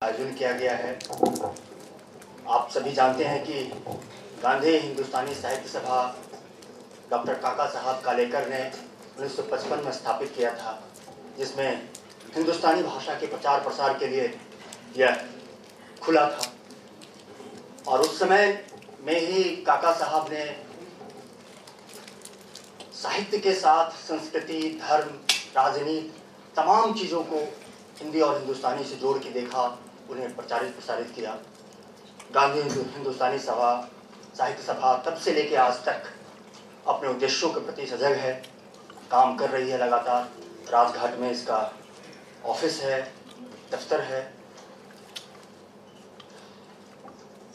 आयोजन किया गया है। आप सभी जानते हैं कि गांधी हिंदुस्तानी साहित्य सभा डॉक्टर काका साहब कालेकर ने 1955 में स्थापित किया था, जिसमें हिंदुस्तानी भाषा के प्रचार प्रसार के लिए यह खुला था। और उस समय में ही काका साहब ने साहित्य के साथ संस्कृति, धर्म, राजनीति, तमाम चीज़ों को हिंदी और हिंदुस्तानी से जोड़ के देखा, उन्हें प्रचारित प्रसारित किया। गांधी हिंदुस्तानी सभा साहित्य सभा तब से लेकर आज तक अपने उद्देश्यों के प्रति सजग है, काम कर रही है लगातार। राजघाट में इसका ऑफिस है, दफ्तर है।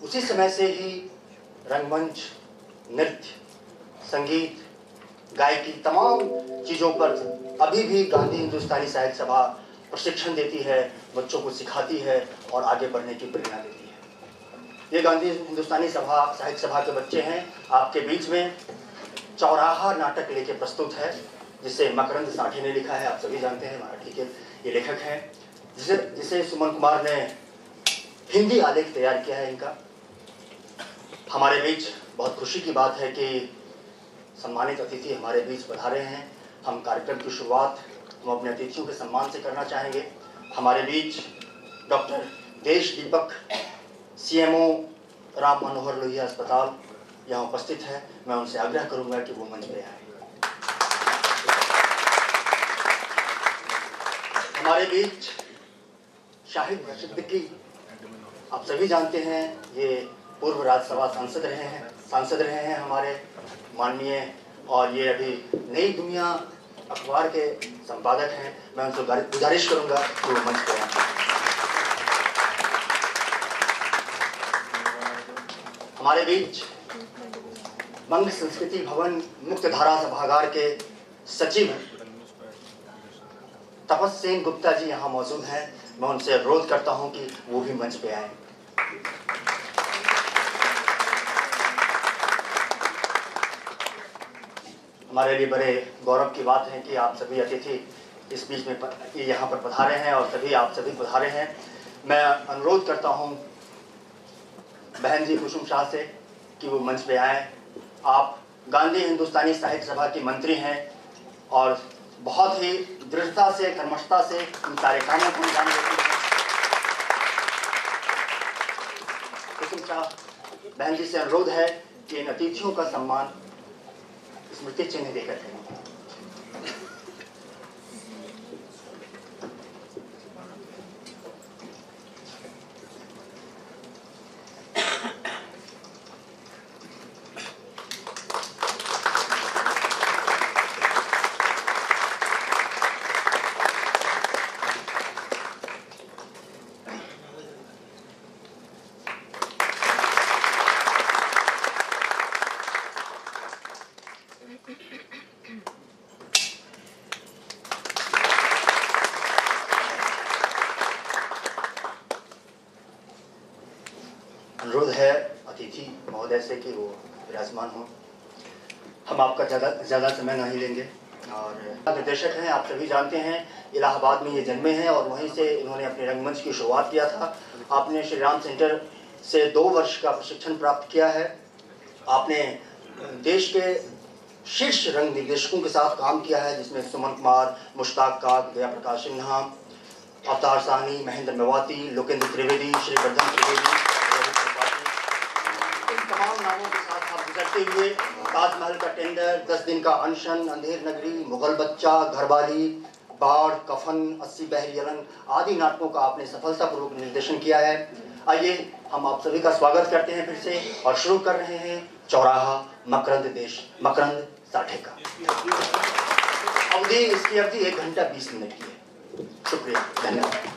उसी समय से ही रंगमंच, नृत्य, संगीत, गायकी, तमाम चीज़ों पर अभी भी गांधी हिंदुस्तानी साहित्य सभा प्रशिक्षण देती है, बच्चों को सिखाती है और आगे बढ़ने की प्रेरणा देती है। ये गांधी हिंदुस्तानी सभा साहित्य सभा के बच्चे हैं। आपके बीच में चौराहा नाटक लेके प्रस्तुत है, जिसे मकरंद साठे ने लिखा है। आप सभी जानते हैं, मराठी के ये लेखक हैं, जिसे सुमन कुमार ने हिंदी आलेख तैयार किया है इनका। हमारे बीच बहुत खुशी की बात है कि सम्मानित अतिथि हमारे बीच पधारे हैं। हम कार्यक्रम की शुरुआत हम अपने अतिथियों के सम्मान से करना चाहेंगे। हमारे बीच डॉक्टर देश दीपक, सीएमओ राम मनोहर लोहिया अस्पताल यहाँ उपस्थित है। मैं उनसे आग्रह करूंगा कि वो मंच पे आए। हमारे बीच शाहिद सिद्दीकी, आप सभी जानते हैं, ये पूर्व राज्यसभा सांसद रहे हैं हमारे माननीय, और ये अभी नई दुनिया अखबार के संपादक हैं। मैं उनसे गुजारिश करूंगा कि वो मंच पर आएं। हमारे बीच बंग संस्कृति भवन मुक्तधारा सभागार के सचिव तपस्सेन गुप्ता जी यहाँ मौजूद हैं। मैं उनसे अनुरोध करता हूँ कि वो भी मंच पे आए। हमारे लिए बड़े गौरव की बात है कि आप सभी अतिथि इस बीच में यहाँ पर पधारे हैं और आप सभी पधारे हैं। मैं अनुरोध करता हूँ बहन जी कुसुम शाह से कि वो मंच पे आए। आप गांधी हिंदुस्तानी साहित्य सभा की मंत्री हैं और बहुत ही दृढ़ता से, कर्मठता से इन सारे कामों को अंजाम देती हैं। कुसुम शाह बहन जी से अनुरोध है कि इन अतिथियों का सम्मान स्मृति चिन्ह देकर करें। अनुरोध है अतिथि महोदय से कि वो विराजमान हो। हम आपका ज़्यादा समय नहीं लेंगे। और निर्देशक हैं, आप सभी जानते हैं, इलाहाबाद में ये जन्मे हैं और वहीं से इन्होंने अपने रंगमंच की शुरुआत किया था। आपने श्री राम सेंटर से 2 वर्ष का प्रशिक्षण प्राप्त किया है। आपने देश के शीर्ष रंग निर्देशकों के साथ काम किया है, जिसमें सुमन कुमार, मुश्ताक काग, दया प्रकाश सिन्हा, अवतार साहनी, महेंद्र मेवाती, लोकेंद्र त्रिवेदी, श्रीवर्धन त्रिवेदी, तमाम नामों के साथ आप गुजरते हुए ताजमहल का टेंडर, 10 दिन का अनशन, अंधेर नगरी, मुगल बच्चा, घरवाली, बाढ़, कफन, 80 बहरी अलंग आदि नाटकों का आपने सफलतापूर्वक निर्देशन किया है। आइए हम आप सभी का स्वागत करते हैं फिर से और शुरू कर रहे हैं चौराहा मकरंद साठे का। इसकी अवधि 1 घंटा 20 मिनट की है। शुक्रिया, धन्यवाद।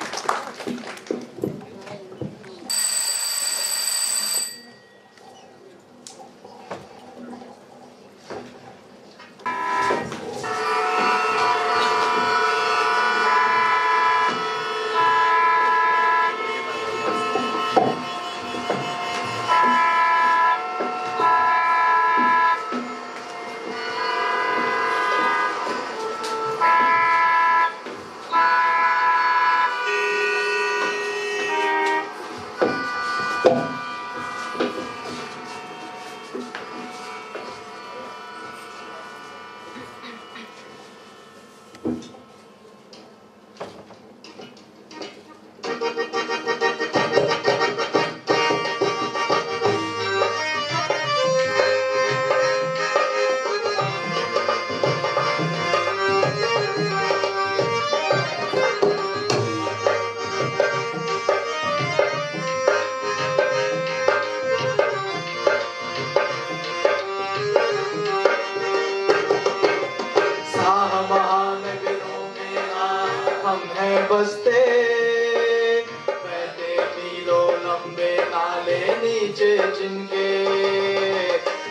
नीचे जिनके,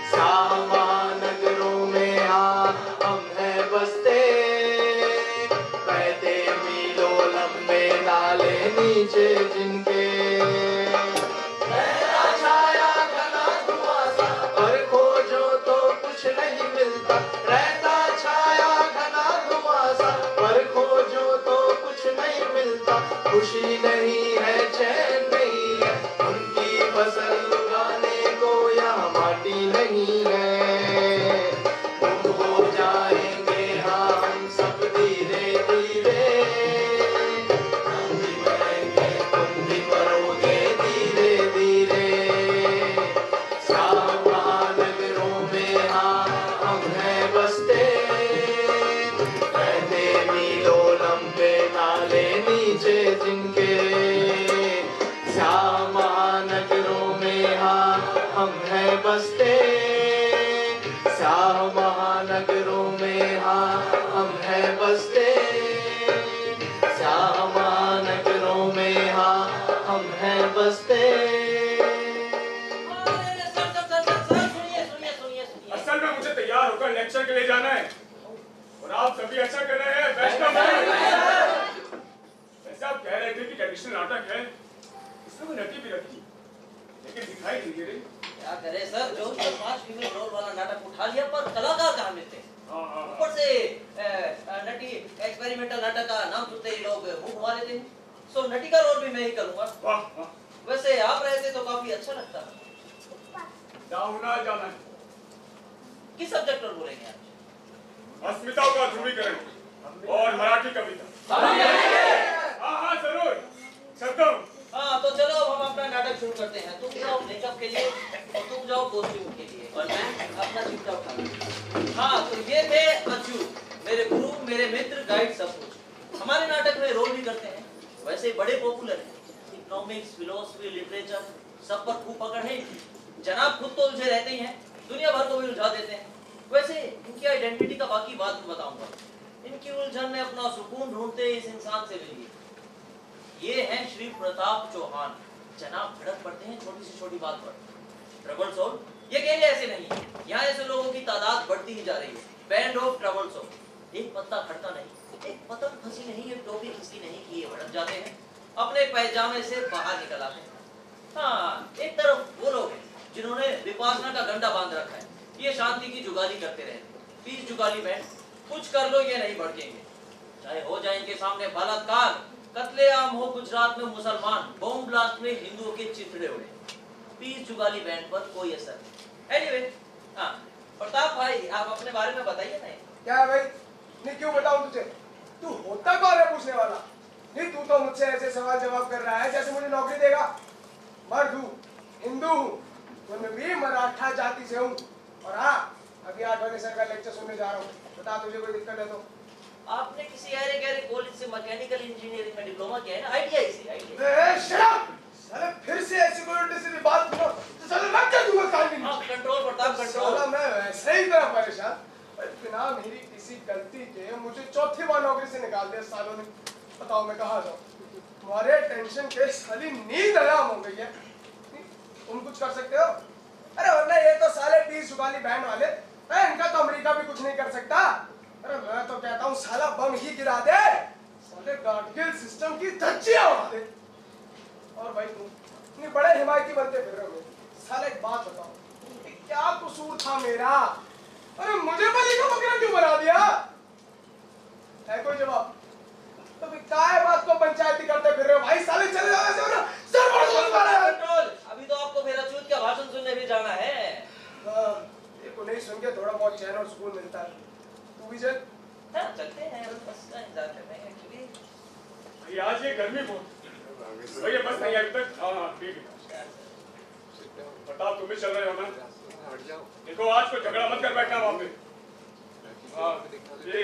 सामा नगरों में हाँ हम हैं बसते, बहते मीलों लंबे नाले नीचे जिनके। गहरा छाया घना धुआंसा पर खोजो तो कुछ नहीं मिलता, रहता छाया घना धुआंसा पर खोजो तो कुछ नहीं मिलता। खुशी नहीं है चैन नहीं है, उनकी फसल उगाने को यहाँ माटी नहीं है। गुम हो जाएंगे हाँ हम सब धीरे धीरे, हम भी मरेंगे तुम भी मरोगे धीरे धीरे। सात महानगरों में हाँ हम हैं बसते, बहते मीलों लंबे नाले नीचे जिनके। सात महानगरों में हाँ हम हैं बसते, सात महानगरों में हाँ हम हैं बसते, सात महानगरों में हाँ हम हैं बसते। असल में मुझे तैयार होकर लेक्चर के लिए जाना है और आप सभी अच्छा कर रहे हैं। वैसे आप कह रहे थे कि ट्रेडिशनल नाटक है, इसमें कोई नटी भी रखी लेकिन दिखाई नहीं दे रही। क्या करे सर, जो 5 फीमेल रोल वाला नाटक उठा लिया पर कलाकार कहाँ मिलते? ऊपर से नटी एक्सपेरिमेंटल नाटक का नाम सुनते ही लोग मुंह घुमा लेते हैं। सो नटी का रोल भी मैं ही करूंगा। वाह वाह, वैसे आप रहते तो काफी अच्छा लगता। जाऊना जाना है। किस सब्जेक्ट पर बोलेंगे आज? अस्मिताओं का ध्रुवीकरण और मराठी कविता। हाँ हाँ जरूर, सदम। हाँ तो चलो अब हम अपना नाटक शुरू करते हैं। तुम जाओ मेकअप के लिए और तुम जाओ कॉस्ट्यूम के लिए और मैं अपना चिमटा उठा। हाँ तो ये थे अच्चू, मेरे गुरु, मेरे मित्र, गाइड, सब कुछ। हमारे नाटक में रोल भी करते हैं, वैसे बड़े पॉपुलर हैं। इकोनॉमिक्स, फिलोसफी, लिटरेचर सब पर खूब पकड़ है। जनाब खुद तो उलझे रहते ही हैं, दुनिया भर को भी उलझा देते हैं। वैसे इनकी आइडेंटिटी का बाकी बात में बताऊंगा। इनकी उलझन में अपना सुकून ढूंढते इस इंसान से मिलिए। ये हैं श्री प्रताप चौहान। जनाब भड़क पड़ते हैं छोटी से छोटी बात पर। ट्रबल सोल ये अकेले ऐसे नहीं है, यहाँ ऐसे लोगों की तादाद बढ़ती ही जा रही है। Band of trouble soul. एक पत्ता खड़ता नहीं, एक पतंग फंसी नहीं, एक टोपी खिसकी नहीं कि ये भड़क जाते हैं, अपने पैजामे से बाहर निकल आते हैं। हाँ, एक तरफ वो लोग हैं जिन्होंने विपासना का गंडा बांध रखा है, ये शांति की जुगाली करते रहते। 20 जुगाली में कुछ कर लो ये नहीं भड़केंगे, चाहे हो जाएंगे सामने बलात्कार, कत्लेआम हो गुजरात में मुसलमान, बॉम्ब ब्लास्ट में हिंदुओं के चिथड़े उड़े। 20 जुगाली बैंड पर कोई असर नहीं। एनीवे, हाँ प्रताप भाई आप अपने बारे में बताइए ना। क्या है भाई? नहीं क्यों बताऊं तुझे? तू होता कौन है पूछने वाला? नहीं तू तो मुझसे ऐसे सवाल जवाब कर रहा है जैसे मुझे नौकरी देगा। मर्द हूँ, हिंदू हूँ, मैं भी मराठा जाति से हूँ और हाँ अभी 8 बजे सर का लेक्चर सुनने जा रहा हूँ। बता तुझे कोई दिक्कत है तो? आपने किसी अरे गहरे कॉलेज से मैकेनिकल इंजीनियरिंग में डिप्लोमा किया है ना? आईटीआई से। Shut up! साले फिर से ऐसी कोई उल्टी सीधी बात करो तो साले रख के दूंगा कान में। हाँ कंट्रोल प्रताप कंट्रोल। साला मैं वैसे ही तरह परेशान, बिना मेरी किसी गलती के मुझे चौथी बार नौकरी से निकाल दिया सालों ने। बताओ मैं कहाँ जाऊँ? तुम्हारे टेंशन के साली नींद हराम हो गई है। तुम कुछ कर सकते हो? अरे वरना ये तो साले 20 जुगाली बैंड वाले, इनका तो अमेरिका भी कुछ नहीं कर सकता। अरे मैं तो कहता हूँ साला बम ही गिरा दे, साले गार्डगिल सिस्टम की धज्जियां उड़ा दे। और भाई तुम इतने बड़े हिमायती बनते फिर रहे हो। साले एक बात बताओ, क्या कसूर था मेरा? अरे मुझे बलि का बकरा क्यों बना दिया? है कोई जवाब? तो काय बात को पंचायती करते फिर रहे हो भाई? साले चले जाओ ऐसे ना, सर बड़ सुन पा रहे कंट्रोल। अभी तो आपको मेरा चूत का भाषण सुनने भी जाना है। हां, देखो नहीं सुन के थोड़ा बहुत चैन और सुकून मिलता है। तू भी चल। हां चलते हैं, बस का इंतजार कर रहे हैं एक्चुअली। भाई आज ये गर्मी बहुत भैया, बस नहीं अभी तक। हाँ ठीक है, बताओ तुम भी चल रहे हो ना? देखो आज कोई झगड़ा मत कर बैठना वहाँ पे। हाँ ये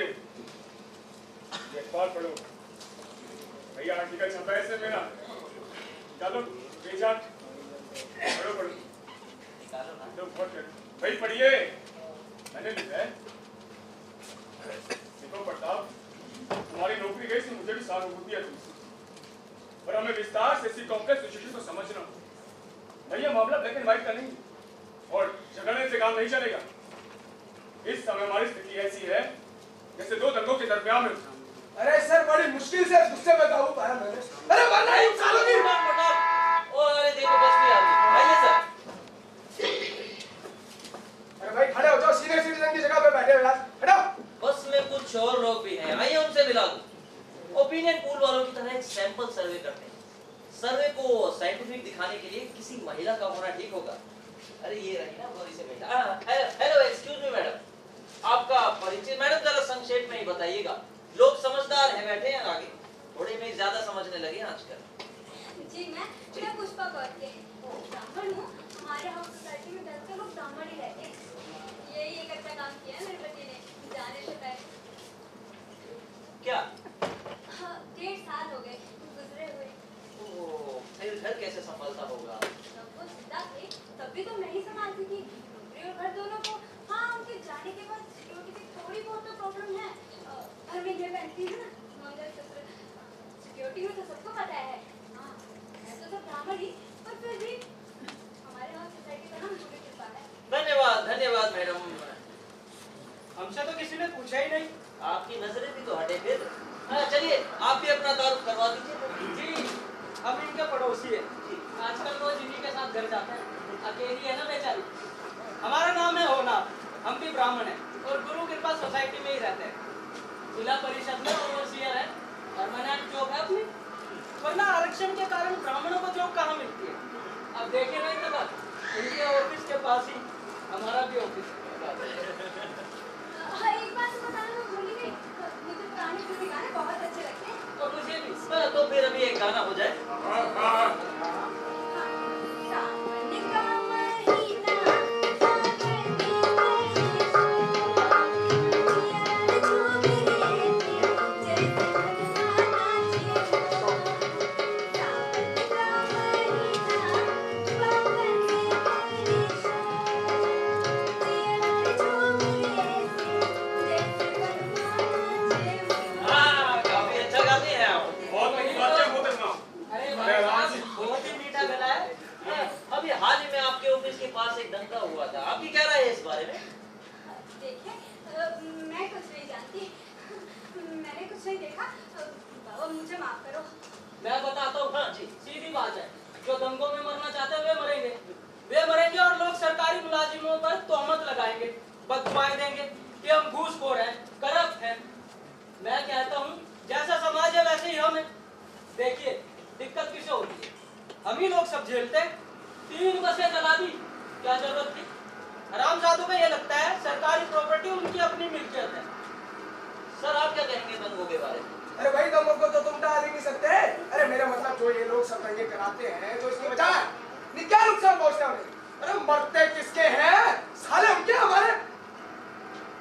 अखबार पढ़ो भैया, आर्टिकल छपा है इसमें ना, चलो बेचार पढ़ो पढ़ो निकालो ना तो भाई पढ़िए, मैंने लिखा है। देखो प्रताप, तुम्हारी नौकरी गई थी, मुझे भी सहानुभूति है तुमसे, पर हमें विस्तार से इसी कॉम्प्लेक्स सिचुएशन को समझना। भैया मामला ब्लैक एंड व्हाइट का नहीं और झगड़ने से काम नहीं चलेगा। इस समय हमारी स्थिति ऐसी है जैसे दो दंगों के दरमियान में। अरे सर बड़ी मुश्किल से गुस्से में काबू पाया मैंने। अरे वरना ही सालों की अरे देखो बस भी आ गई। आइए सर। अरे भाई खड़े हो जाओ, सीनियर सिटीजन की जगह पे बैठे हो यार, हटो। बस में कुछ और लोग भी हैं, आइए उनसे मिला दूं। ओपिनियन पोल वालों की तरह एक सैंपल सर्वे करते हैं। सर्वे को साइंटिफिक दिखाने के लिए किसी महिला का होना ठीक होगा। अरे ये रही ना गौरी से महिला। हेलो एक्सक्यूज मी मैडम, आपका परिचय मैडम जरा संक्षेप में ही बताइएगा। लोग समझदार हैं, बैठे हैं आगे, थोड़े में ज्यादा समझने लगे आजकल। जी मैं पुष्पा कौर के ब्राह्मण हूँ। हमारे हाउस सोसाइटी में 10 लोग ब्राह्मण ही रहते हैं। यही एक अच्छा काम किया है मेरे पति ने, जाने से पहले। क्या? हाँ, 1.5 साल हो गए गुजरे हुए। ओह, फिर घर कैसे संभालता होगा? जब वो जिंदा थे तब भी तो मैं ही संभालती थी, नौकरी और घर दोनों को। हाँ, उनके जाने के बाद सिक्योरिटी की थोड़ी बहुत तो प्रॉब्लम है। घर में ये पहनती है ना मंगलसूत्र, सिक्योरिटी में तो सबको पता है। हाँ, मैं तो सब ब्राह्मण ही, पर फिर भी हमारे यहाँ सोसाइटी का नाम पूरी कृपा है। धन्यवाद धन्यवाद मैडम। हमसे तो किसी ने पूछा ही नहीं। आपकी नजरें भी तो हटे फिर। हाँ चलिए, आप भी अपना तारुफ करवा दीजिए। जी, हम इनके पड़ोसी हैं। आजकल रोज इन्हीं के साथ घर जाते हैं। अकेली है ना बेचारी। हमारा नाम है होना, हम भी ब्राह्मण हैं और गुरु कृपा सोसाइटी में ही रहते हैं। जिला परिषद में ओवरसीयर है, परमानेंट जॉब है अपनी। वरना आरक्षण के कारण ब्राह्मणों को जॉब कहाँ मिलती है? अब देखे नहीं तो बात, इनके ऑफिस के पास ही हमारा भी ऑफिस है। हाँ, एक बात तो बताना मैं भूल ही गई, मुझे पुराने फिल्मी गाने बहुत अच्छे लगते हैं। और मुझे भी। तो फिर अभी एक गाना हो जाए। सावन का महीना सावन की बरसात, यार झूम रहे थे जैसे बरसात नाचे हो। सावन का महीना सावन की बरसात, यार झूम रहे थे जैसे बरसात नाचे हो। हाँ, काफी अच्छा गाते हैं आप। बहुत अच्छी बात है मोहतरमा। अरे बहुत ही मीठा गला है। अभी हाल ही में आपके ऑफिस के पास एक दंगा हुआ था, आपकी क्या राय है इस बारे में? देखिए, मैं कुछ नहीं जानती, मैंने कुछ नहीं देखा। बाबा मुझे माफ करो। मैं बताता हूँ। हाँ जी। सीधी बात है, जो दंगों में मरना चाहते हैं वे मरेंगे और लोग सरकारी मुलाजिमों पर तोहमत लगाएंगे, बददुआएं देंगे कि हम घूसखोर हैं, करप्ट हैं। मैं कहता हूँ जैसा समाज है वैसे ही हम हैं। देखिए दिक्कत किसे होती है, हम ही लोग सब झेलते हैं। 3 बसें जला दी, क्या जरूरत थी? हरामजादों को ये लगता है सरकारी प्रॉपर्टी उनकी अपनी मिल्कियत है। सर आप क्या कहेंगे दंगों के बारे में? अरे भाई दंगों को तो तुम टाल ही नहीं सकते। अरे मेरा मतलब जो ये लोग सब दंगे कराते हैं तो इसकी वजह क्या नुकसान पहुंचता है उन्हें? अरे मरते किसके हैं? साले उनके हमारे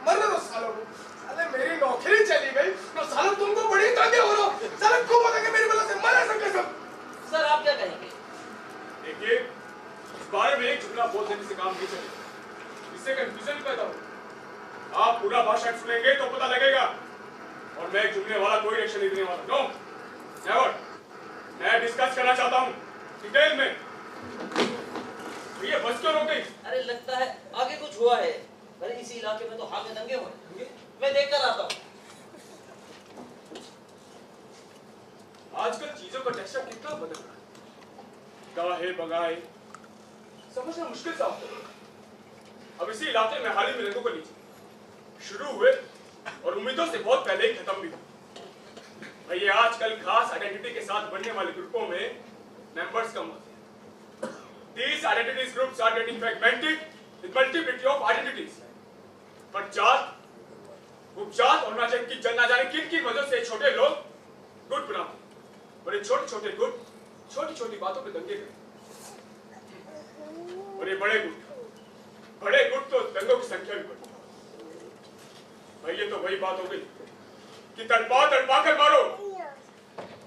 मरने दो सालों को। साले मेरी नौकरी चली गई तो साले तुमको बड़ी तंगे हो रहा हो। साले खूब होता कि मेरी वजह से मरे सब के सब। सर आप क्या कहेंगे? देखिए, इस बारे में एक जुमला बोल देने से काम नहीं चलेगा, इससे कंफ्यूजन पैदा हो। आप पूरा भाषण सुनेंगे तो पता लगेगा, और मैं एक जुमले वाला कोई एक्शन नहीं देने वाला। No never. मैं डिस्कस करना चाहता हूँ डिटेल में। ये बस क्यों रोक गई? अरे लगता है आगे कुछ हुआ है। अरे इसी इलाके में तो हाल में दंगे हुए, मैं देख कर आता हूँ। आजकल चीजों का टेक्सचर कितना बदल रहा है, गाहे बगाए समझना मुश्किल सा होता है। अब इसी इलाके में हाल ही में रंगों के नीचे शुरू हुए और उम्मीदों से बहुत पहले ही खत्म भी हुए। भाई आजकल खास आइडेंटिटी के साथ बनने वाले ग्रुपों में मेंबर्स कम होते हैं। These identities groups are getting fragmented with multiplicity of identities. पर जात, उपजात और ना जाने किन की वजह से छोटे लोग गुट बनाते, और ये छोटे छोटे गुट छोटी छोटी बातों पे दंगे करते, और ये बड़े गुट तो दंगों की संख्या भी बढ़ती। भाई ये तो वही बात हो गई कि तड़पा कर मारो।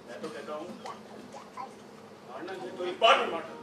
मैं तो कहता हूँ मारना है तो एक बार में मारना।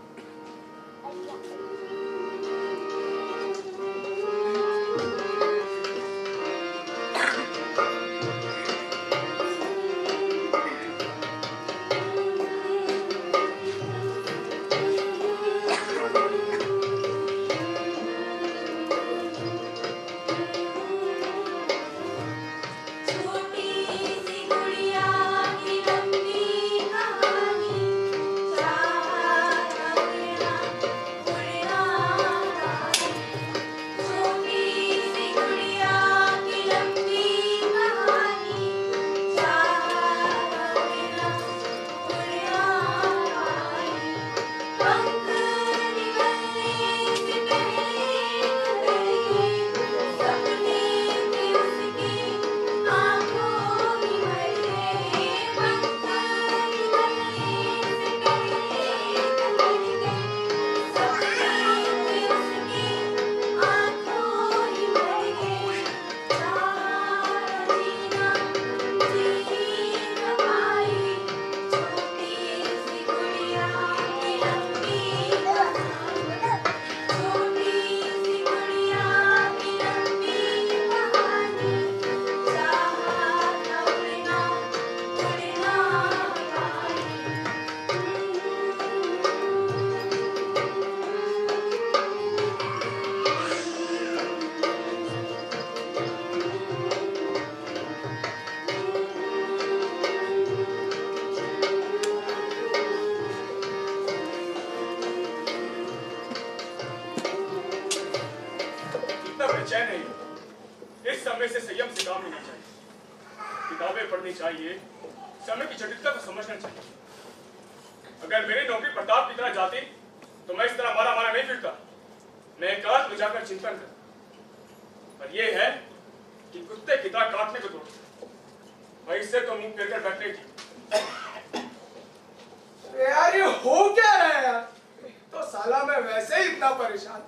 में चैन नहीं। इस समय से संयम से काम लेना चाहिए, किताबें पढ़नी चाहिए, समय की जटिलता को समझना चाहिए। अगर मेरी नौकरी प्रताप की तरह जाती तो मैं इस तरह मारा मारा नहीं फिरता। मैं एकांत में जाकर चिंतन करता। पर यह है कि कुत्ते की तरह काटने को दौड़ते, वहीं से तो मुंह फेरकर बैठने की। यार ये हो क्या रहा है यार? तो साला मैं वैसे ही इतना परेशान,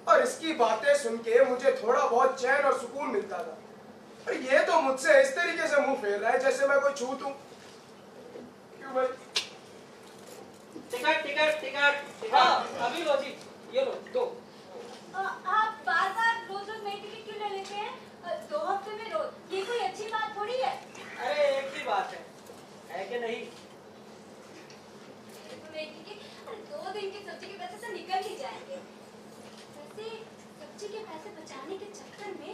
और इसकी बातें सुन के मुझे थोड़ा बहुत चैन और सुकून मिलता था। और ये तो मुझसे इस तरीके से मुंह फेर रहा है जैसे मैं कोई छूत हूं। क्यों भाई? Ticket ticket ticket ticket. हाँ अभी लो जी, ये लो दो। आप बार बार रोज रोज नई टिकट क्यों ले लेते हैं? 2 हफ्ते में रोज, ये कोई अच्छी बात थोड़ी है। अरे एक ही बात है कि नहीं? तो नई टिकट, अरे 2 दिन की सब्जी के पैसे तो निकल ही जाएंगे। वैसे सब्जी के पैसे बचाने के चक्कर में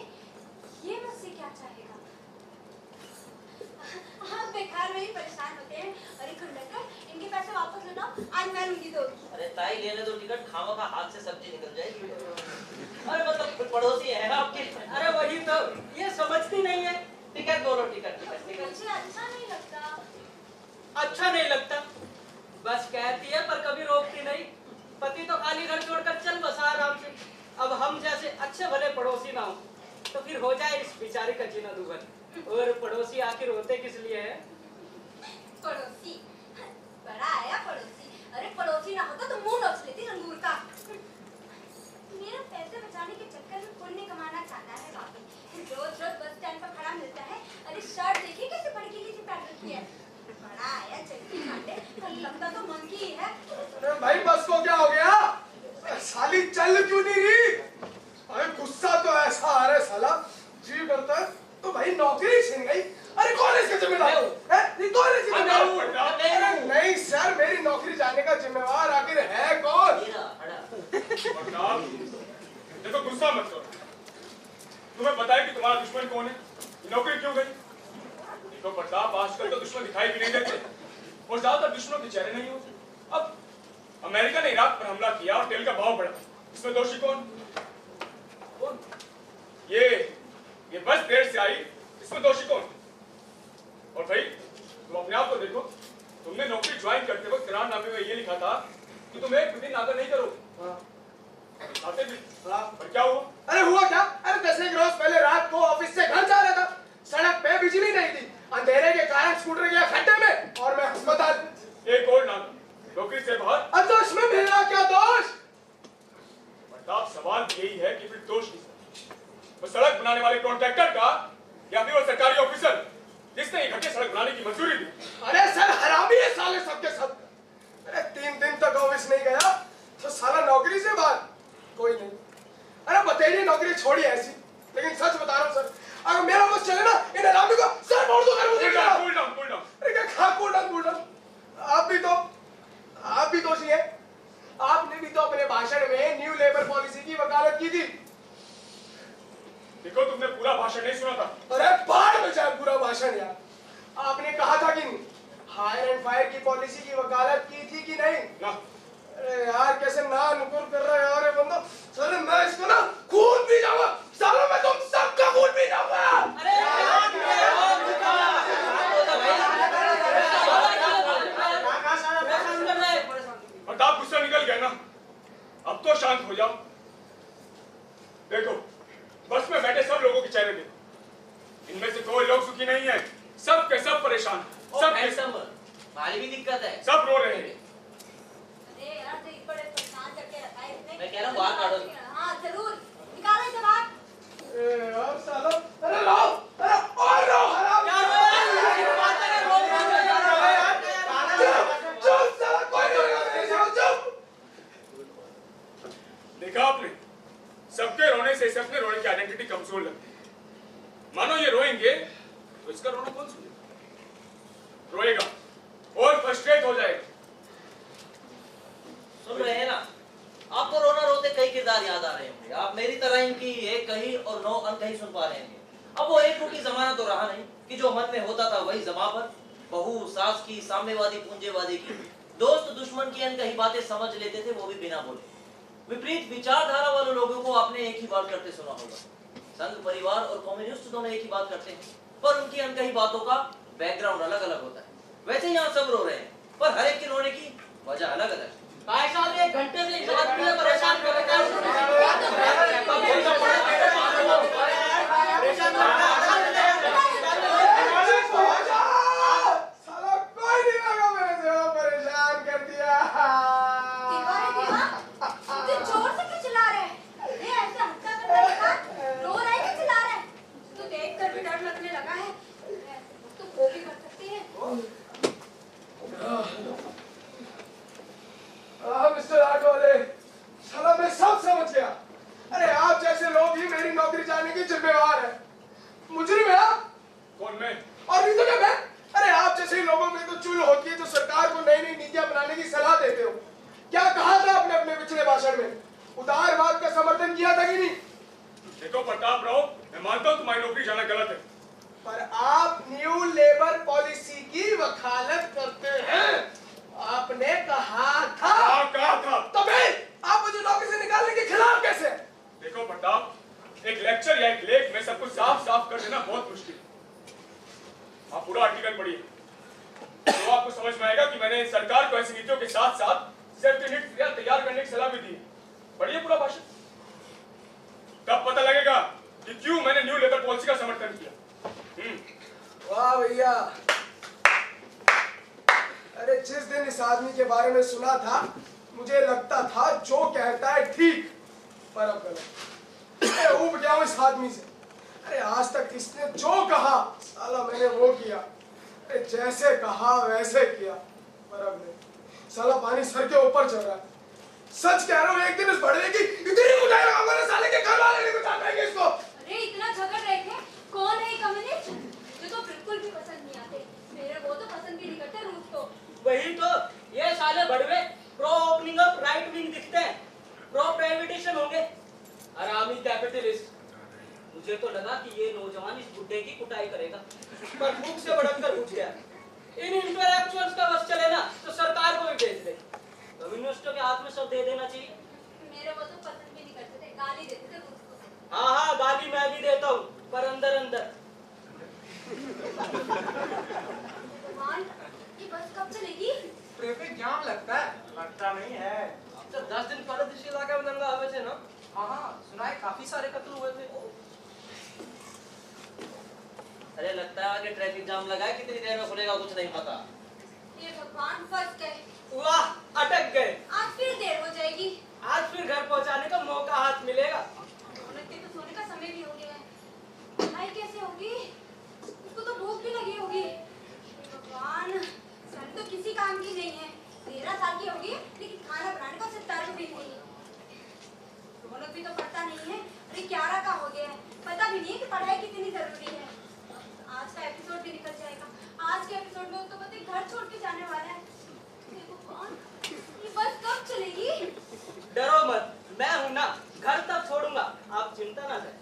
ये मुझसे क्या चाहेगा? हाँ बेकार में ही परेशान होते हैं। अरे कंडक्टर, इनके पैसे वापस ले लो, आज मैं लूंगी 2। अरे ताई लेने दो टिकट, खावा का हाथ से सब्जी निकल जाएगी। अरे मतलब पड़ोसी है आपके। अरे वही तो, ये समझती नहीं है। टिकट दो लो, टिकट टिकट टिकट। मुझे अच्छा नहीं लगता। अच्छा नहीं लगता? बस कहती है पर कभी रोकती नहीं। पति तो खाली घर छोड़कर चल बसा आराम से। अब हम जैसे अच्छे भले पड़ोसी ना हो तो फिर हो जाए इस बेचारी का जीना दुभर। और पड़ोसी आखिर होते किस लिए है? पड़ोसी बड़ा आया पड़ोसी। अरे पड़ोसी ना होता तो मुंह नोच लेती रंगूर का। मेरा पैसे बचाने के चक्कर में पुण्य कमाना चाहता है बाकी। रोज रोज बस स्टैंड पर खड़ा मिलता है। अरे शर्ट देखिए कैसे पड़की सी पहन रखी है। बड़ा आया चलती कांटे, लगता तो मंकी ही है। अरे भाई बस को क्या हो गया? साली चल क्यों नहीं रही? अरे गुस्सा तो ऐसा आ रहा है साला, जी करता है तो भाई नौकरी छिन गई। अरे कौन है इसका जिम्मेदार? ये कौन है इसका जिम्मेदार? अरे नहीं सर, मेरी नौकरी जाने का जिम्मेवार आखिर है कौन? देखो गुस्सा मत करो। तुम्हें पता है कि तुम्हारा दुश्मन कौन है? नौकरी क्यों गई? देखो प्रताप, आजकल तो दुश्मन दिखाई भी नहीं देते और ज्यादातर दुश्मनों के चेहरे नहीं होते। अब अमेरिका ने इराक पर हमला किया और तेल का भाव बढ़ा, इसमें दोषी कौन? कौन? ये बस देर से आई, इसमें दोषी कौन? और भाई तुम अपने आप को देखो, तुमने नौकरी ज्वाइन करते वक्त करारनामे में ये लिखा था कि तुम एक दिन नागा नहीं करो। आते भी पर क्या हुआ? अरे हुआ क्या? अरे 10 रोज पहले रात को ऑफिस से घर जा रहा था, सड़क पे बिजली नहीं थी, अंधेरे के कारण स्कूटर गया खड्डे में और मैं अस्पताल। एक और नागा, नौकरी से बाहर। अब तो इसमें मेरा क्या दोष? प्रताप, सवाल यही है कि फिर दोष किसका? वो सड़क बनाने वाले कॉन्ट्रैक्टर का या फिर वो सरकारी ऑफिसर जिसने इकट्ठे सड़क बनाने की मंजूरी दी? अरे सर हरामी है साले सबके सब। अरे 3 दिन तक ऑफिस नहीं गया तो साला नौकरी से बाहर। कोई नहीं, अरे बताइए नौकरी छोड़ी ऐसी, लेकिन सच बता रहा हूँ सर, अगर मेरा बस चले ना इन हरामी को सर फोड़ दूंगा। Cool down. अरे क्या खा कूल डाउन? आप भी दोषी हैं। आपने भी तो अपने भाषण में न्यू लेबर पॉलिसी की वकालत की थी। देखो तुमने पूरा भाषण नहीं सुना था। अरे बाढ़ में जाए पूरा भाषण यार। आपने कहा था कि हायर एंड फायर की पॉलिसी की वकालत की थी कि नहीं? ना। अरे यार कैसे ना नुकुर कर रहा है यार ये बंदा। सर मैं इसको ना खून पी जाऊंगा, सालों में तुम सबका खून पी जाऊंगा। प्रताप, गुस्सा निकल गया ना? अब तो शांत हो जाओ। देखो बस में बैठे सब लोगों के चेहरे देखो, इनमें से कोई लोग सुखी नहीं है, सब के सब परेशान हैं। सब भारी भी दिक्कत है, सब रो रहे हैं। अरे यार तो इस बड़े परेशान करके रखा है इसने। मैं कह रहा हूँ बाहर काटो। हाँ जरूर निकालो इसे बाहर। अरे यार साला, अरे लाओ, अरे और रो हराम। चुप साला, कोई नहीं, चुप। देखा आपने, सबके रोने से सबके रोने की आइडेंटिटी कमजोर लगती है। मानो ये रोएंगे तो इसका रोना कौन सुनेगा? रोएगा और फ्रस्ट्रेट हो जाएगा। सुन रहे हैं ना? आपको रोना रोते कई किरदार याद आ रहे होंगे। आप मेरी तरह इनकी एक कही और 9 अनकही सुन पा रहे होंगे। अब वो एक रूठी जमाना तो रहा नहीं कि जो मन में होता था वही जमा पर, बहू सास की, साम्यवादी पूंजेवादी की, दोस्त दुश्मन की अनकही बातें समझ लेते थे, वो भी बिना बोले। विपरीत विचारधारा वाले लोगों को आपने एक ही बात करते सुना होगा, संघ परिवार और कम्युनिस्ट दोनों एक ही बात करते हैं, पर उनकी अनकही बातों का बैकग्राउंड अलग अलग होता है। वैसे ही यहाँ सब रो रहे हैं, पर हर एक के रोने की वजह अलग अलग है। भाई साहब 1 घंटे से इस आदमी ने परेशान कर रखा है। साला कोई नहीं लगा मेरे से, वो परेशान कर दिया। देवा रे देवा, इतने जोर से क्यों चिल्ला रहे हैं? ये ऐसे हत्या करने लगा, रो रहा है कि चिल्ला रहा है? तो देखकर भी डर लगने लगा है। तो वो भी कर सकते हैं। मिस्टर आठवले, साला मैं सब समझ गया। अरे आप जैसे लोग ही मेरी नौकरी जाने की जिम्मेवार है। मुजरिम है आप? कौन मैं? और नहीं तो क्या मैं? अरे आप जैसे ही लोगों में तो चुल होती है जो सरकार को नई नई नीतियां बनाने की सलाह देते हो। क्या कहा था आपने अपने पिछले भाषण में? उदारवाद का समर्थन किया था कि नहीं? देखो प्रताप राव, मैं मानता हूँ तुम्हारी नौकरी जाना गलत है, पर आप न्यू लेबर पॉलिसी की वकालत करते हैं। आपने कहा था। हाँ, कहा था। तो फिर आप मुझे नौकरी से निकालने के खिलाफ कैसे? देखो प्रताप, एक लेक्चर या एक लेख में सब कुछ साफ साफ कर देना बहुत मुश्किल है। आप पूरा आर्टिकल पढ़िए तो आपको समझ में आएगा कि मैंने सरकार को ऐसी नीतियों के साथ साथ सेफ्टी नेट तैयार करने की सलाह भी दी है। पढ़िए पूरा भाषण, तब पता लगेगा कि क्यों मैंने न्यू लेबर पॉलिसी का समर्थन किया। वाह भैया। अरे जिस दिन इस आदमी के बारे में सुना था मुझे लगता था जो कहता है ठीक, पर अब गलत। मैं ऊब गया हूं इस आदमी से। अरे आज तक इसने जो कहा साला मैंने वो किया। अरे जैसे कहा वैसे किया, पर अब नहीं। साला पानी सर के ऊपर चल रहा है। सच कह रहा हूँ, एक दिन इस बड़े की इतनी कुटाई लगाऊंगा ना साले के घर वाले नहीं बचा पाएंगे इसको। अरे इतना झगड़ रहे थे, कौन है ये कम्युनिस्ट? मुझे तो बिल्कुल भी पसंद नहीं आते। मेरे वो तो पसंद भी नहीं करते रूस को। वही तो, ये साले बड़वे pro opening up right wing दिखते हैं, प्रो प्राइवेटाइजेशन होंगे, हरामी कैपिटलिस्ट। मुझे तो लगा कि ये नौजवान इस बुड्ढे की कुटाई करेगा, पर भूख से भड़क कर उठ गया। इन इंटेलेक्चुअल्स का बस चले ना तो सरकार को भी भेज दे। कम्युनिस्टों के हाथ में सब दे देना चाहिए। मेरे वो तो पसंद भी नहीं करते थे, गाली देते थे रूस को। हाँ हाँ, गाली मैं भी देता हूँ, पर अंदर अंदर। भगवान, ये बस कब चलेगी? ट्रैफिक जाम लगता है। लगता नहीं है। अब तो 10 दिन पहले इस इलाके में दंगा हुए थे ना। हाँ, सुना है काफी सारे कत्ल हुए थे। अरे लगता है आगे ट्रैफिक जाम लगा है, कितनी देर में खुलेगा कुछ नहीं पता। ये भगवान फंस गए। वाह, अटक गए। आज फिर देर हो जाएगी। आज फिर घर पहुंचाने का मौका हाथ मिलेगा। रौनक के तो सोने का समय भी हो गया है। पढ़ाई कैसे होगी? उसको तो भूख भी लगी होगी। भगवान, सन तो किसी काम की नहीं है। 13 साल की होगी, लेकिन खाना बनाने का सिर्फ तर्क भी नहीं है। रौनक भी तो पढ़ता नहीं है। अरे 11 का हो गया है, पता भी नहीं है कि पढ़ाई कितनी जरूरी है। आज का एपिसोड भी निकल जाएगा। आज के एपिसोड में उसको पति घर छोड़ के जाने वाला है। देखो कौन, ये बस कब चलेगी? डरो मत, मैं हूं ना, घर तक छोड़ूंगा, आप चिंता ना करें।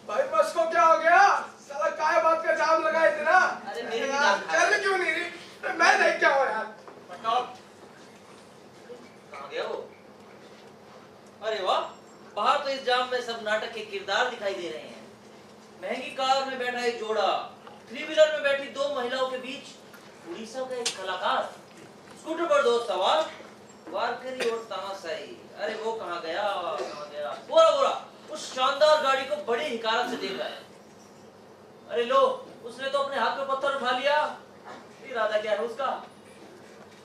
भाई बस को क्या हो गया? साला काय बात का जाम लगाए थे ना? अरे मेरी भी यार, जान खा चल क्यों नहीं रही? अरे मैं देख क्या हो यार? प्रताप, कहाँ गया वो? अरे वाह, बाहर तो इस जाम में सब नाटक के किरदार दिखाई दे रहे हैं। महंगी कार में बैठा एक जोड़ा, 3 व्हीलर में बैठी 2 महिलाओं के बीच उड़ीसा का एक कलाकार, स्कूटर पर 2 सवार, वारकरी और तमाशाई। अरे वो कहाँ गया? बोरा बोरा उस शानदार गाड़ी को बड़ी हिकारत से देख रहा है। अरे लो, उसने तो अपने हाथ में पत्थर उठा लिया। इरादा क्या है उसका?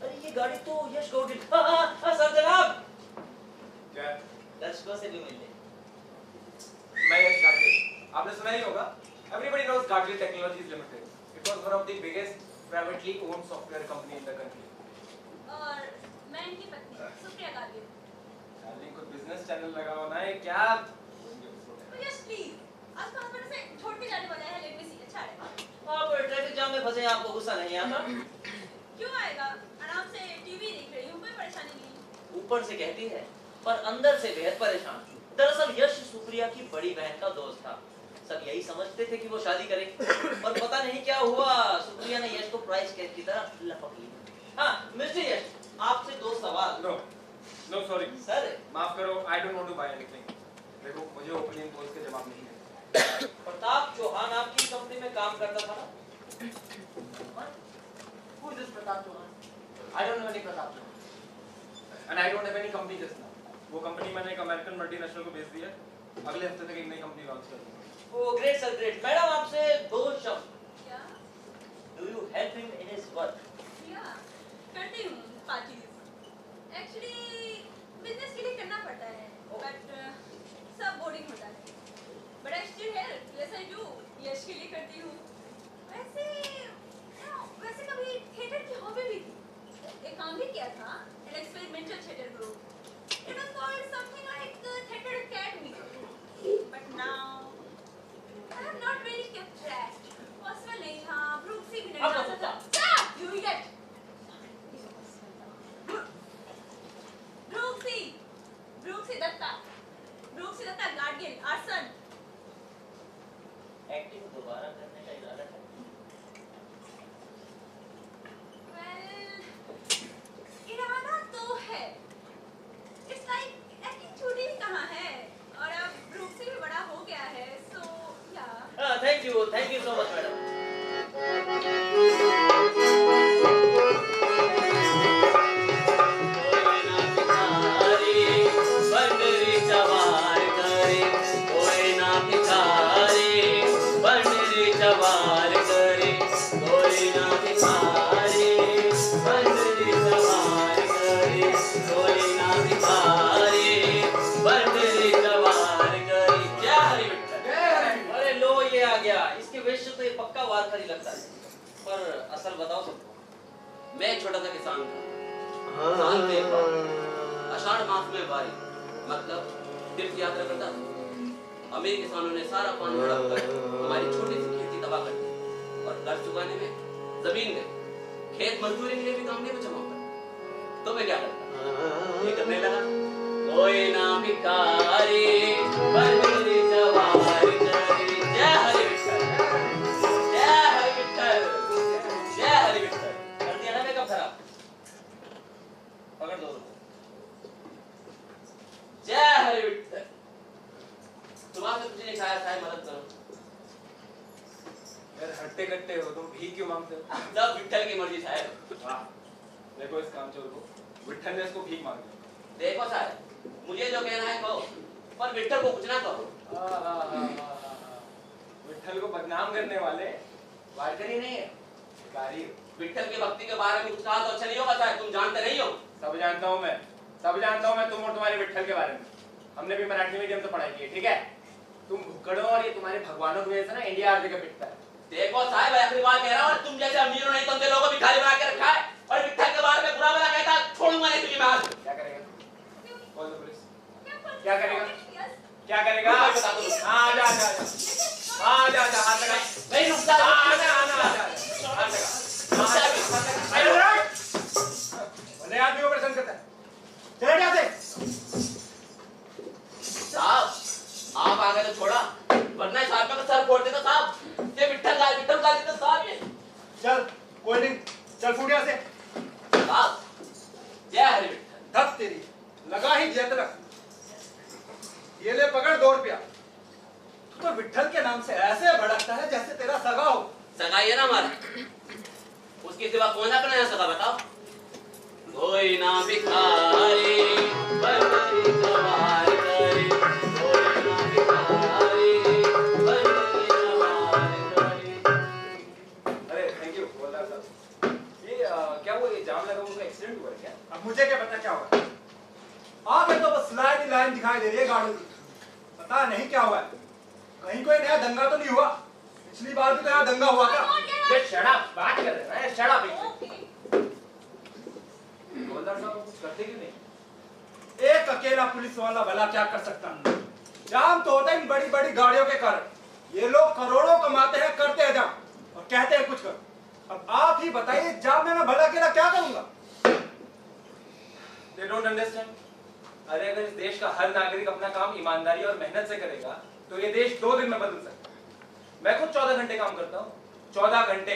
अरे ये गाड़ी तो यश गौड़ की। सर जनाब, क्या? दर्शकों से भी मिलने। मैं यश गाडगिल। आपने सुना ही होगा। Everybody knows Gadgil Technologies Limited. It was one of the biggest privately owned software company in the country. और मैं इनकी पत्नी सुप्रिया गार्गिल। डार्लिंग को बिजनेस चैनल लगाओ ना, ये क्या? यस प्लीज, आज तो हस्बैंड से छोड़ के जाने वाला है। लेट मी सी। अच्छा है। आप ट्रैफिक जाम में फंसे हैं, आपको गुस्सा नहीं आता? क्यों आएगा? आराम से टीवी देख रही हूँ, कोई परेशानी नहीं। ऊपर से कहती है, पर अंदर से बेहद परेशान। दरअसल यश सुप्रिया की बड़ी बहन का दोस्त था। सब यही समझते थे कि वो शादी करेंगे, पर पता नहीं क्या हुआ, सुप्रिया ने यश को प्राइस कैश की तरह लपक लिया। हाँ मिस्टर यश, आपसे 2 सवाल। No, no sorry sir. माफ करो, I don't want to buy anything. देखो मुझे मुझे ओपनिंग पोस्ट के जवाब नहीं है। प्रताप चौहान आपकी कंपनी में काम करता था ना? Who is this Pratap Chauhan? I don't know any Pratap Chauhan. And I don't have any company just now. वो कंपनी मैंने एक अमेरिकन मल्टीनेशनल को बेच दी है। अगले हफ्ते तक एक नई कंपनी लॉन्च कर दूंगा। Oh, great sir, great. Madam आपसे 2 शब्द। क्या? Do you help him in his work? या करती हूँ पार्टीज। एक्चुअली बिजनेस के लिए करना पड़ता है, बट सब बोरिंग होता है। But I still help, yes I do. Yash के लिए करती हूँ। वैसे कभी थिएटर की हॉबी भी थी। एक काम भी किया था, an experimental theatre group. It was called something like theatre academy. But now I have not really kept track. Possible नहीं था, ब्रूक्सी भी नहीं अब जाता था। बता। Stop, you idiot! ब्रूक्सी दत्ता गार्डियन आर्सन। एक्टिंग दोबारा करने का इरादा है? Well, इरादा तो है। It's like एक्टिंग छूटी ही कहाँ है, और अब ब्रूक्सी भी बड़ा हो गया है, so yeah. Thank you so much, madam. पक्का वारखरी लगता है, पर असल बताओ सबको, मैं एक छोटा सा किसान था। साल में एक बार आषाढ़ मास में बारी मतलब तीर्थ यात्रा करता था। अमीर किसानों ने सारा पानी हड़प कर हमारी छोटी सी खेती तबाह कर दी, और कर्ज चुकाने में जमीन गई, खेत मजदूरी के लिए भी काम नहीं बचा वहां पर। तो मैं क्या करता, ये करने लगा, कोई ना भिखारी बंदरी जवारी करी, जय हरि विठ्ठल, जय हरि विठ्ठल, जय हरि विठ्ठल। कर दिया ना मेकअप खराब, पकड़ दो उसको। जय हरि विठ्ठल। तुम्हारे कुछ नहीं खाया, खाए मदद करो। यार हट्टे कट्टे हो तुम, भी क्यों मांगते हो? जब विठ्ठल की मर्जी साहब। वाह, देखो इस कामचोर को, विठ्ठल ने इसको भीख मांग दी। देखो साहब, मुझे जो कहना है कहो, पर विठ्ठल को कुछ ना कहो। विठ्ठल को बदनाम करने वाले वारकरी नहीं है, भिखारी। विठ्ठल की भक्ति के बारे में कुछ कहा तो अच्छा नहीं होगा साहब, तुम जानते नहीं हो। सब जानता हूँ मैं, सब जानता हूँ मैं तुम और तुम्हारे विठ्ठल के बारे में। हमने भी मराठी मीडियम से पढ़ाई की है, ठीक है? तुम भुक्कड़ों और ये तुम्हारे भगवानों की वजह से ना इंडिया हर जगह पिटता है। देखो साहब, आखिरी बार कह रहा हूँ, तुम जैसे अमीरों नहीं तुम लोगों को भिखारी बना के रखा है, और विठ्ठल के बारे में बुरा भला कहता, छोड़ूंगा नहीं तुझे मैं आज। क्या करेगा? Call the police. क्या करेगा? Yes. क्या करेगा? मैं बता दूँ। हाँ जा जा जा, हाँ जा जा, हाथ लगा। नहीं रुकता, हाँ आना आना आना, हाथ लगा। भले आदमी को परेशान करता है। चले यहाँ से। साहब आप आ गए तो छोड़ा, वरना इस आदमी का सर फोड़ देता साहब। ये विठ्ठल गाली देता साहब ये। चल कोई नहीं, चल फूट यहाँ से। साहब जय हरि विठ्ठल। धत तेरी, लगा ही जैतरक। ये ले पकड़ 2 रुपया। तू तो विठ्ठल के नाम से ऐसे भड़कता है जैसे तेरा सगा हो। सगा ये ना हमारा, उसके सिवा कौन अपना यहाँ सगा बताओ? कोई ना भिखारी बंदरी जवार करे, कोई ना भिखारी बंदरी जवार करे। अरे थैंक यू बोलदार साहब। ये क्या हुआ, ये जाम लगा हुआ एक्सीडेंट हुआ है क्या? अब मुझे क्या पता क्या हुआ। आगे तो बस लाइन दिखाई दे रही है गाड़ियों की, पता नहीं क्या हुआ है। कहीं कोई नया दंगा तो नहीं हुआ? पिछली बार भी तो यहाँ दंगा हुआ था। ये शट अप, बात कर रहे हैं, शट अप। बोलदार साहब कुछ करते क्यों नहीं? एक अकेला पुलिस वाला भला क्या कर सकता? जाम तो होता है इन बड़ी बड़ी गाड़ियों के कारण। ये लोग करोड़ों कमाते हैं, करते हैं जाम और कहते हैं कुछ कर। अब आप ही बताइए, जाम में मैं भला अकेला क्या करूंगा? They don't understand. अरे अगर इस देश का हर नागरिक अपना काम ईमानदारी और मेहनत से करेगा तो ये देश 2 दिन में बदल सकता है। मैं खुद 14 घंटे काम करता हूँ, 14 घंटे।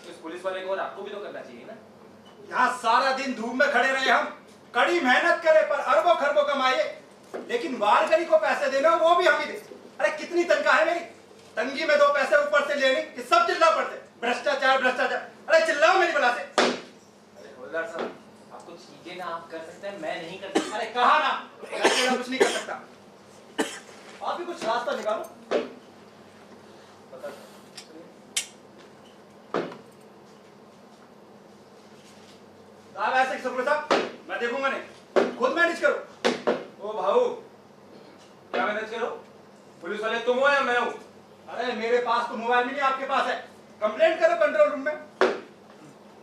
तो इस पुलिस वाले को और आपको भी तो करना चाहिए ना। यहाँ सारा दिन धूप में खड़े रहे हम, कड़ी मेहनत करे पर अरबों खरबों कमाए, लेकिन वारकरी को पैसे देना वो भी हम ही दे। अरे कितनी तनख्वाह है मेरी, तंगी में 2 पैसे ऊपर से लेने कि सब चिल्ला पड़ते, भ्रष्टाचार भ्रष्टाचार। अरे चिल्लाओ मेरी बला से। अरे हवलदार साहब, आप कुछ कीजिए ना, आप कर सकते हैं, मैं नहीं कर सकता। अरे कहा ना, मैं अकेला कुछ नहीं कर सकता। आप ही कुछ रास्ता निकालो। पता साहब ऐसे सुप्रो साहब, मैं देखूंगा नहीं, खुद मैनेज करो। ओ भाऊ, क्या मैनेज करो? पुलिस वाले तुम हो या मैं हूँ? अरे मेरे पास तो मोबाइल भी नहीं, आपके पास है। कंप्लेंट करो कंट्रोल रूम में।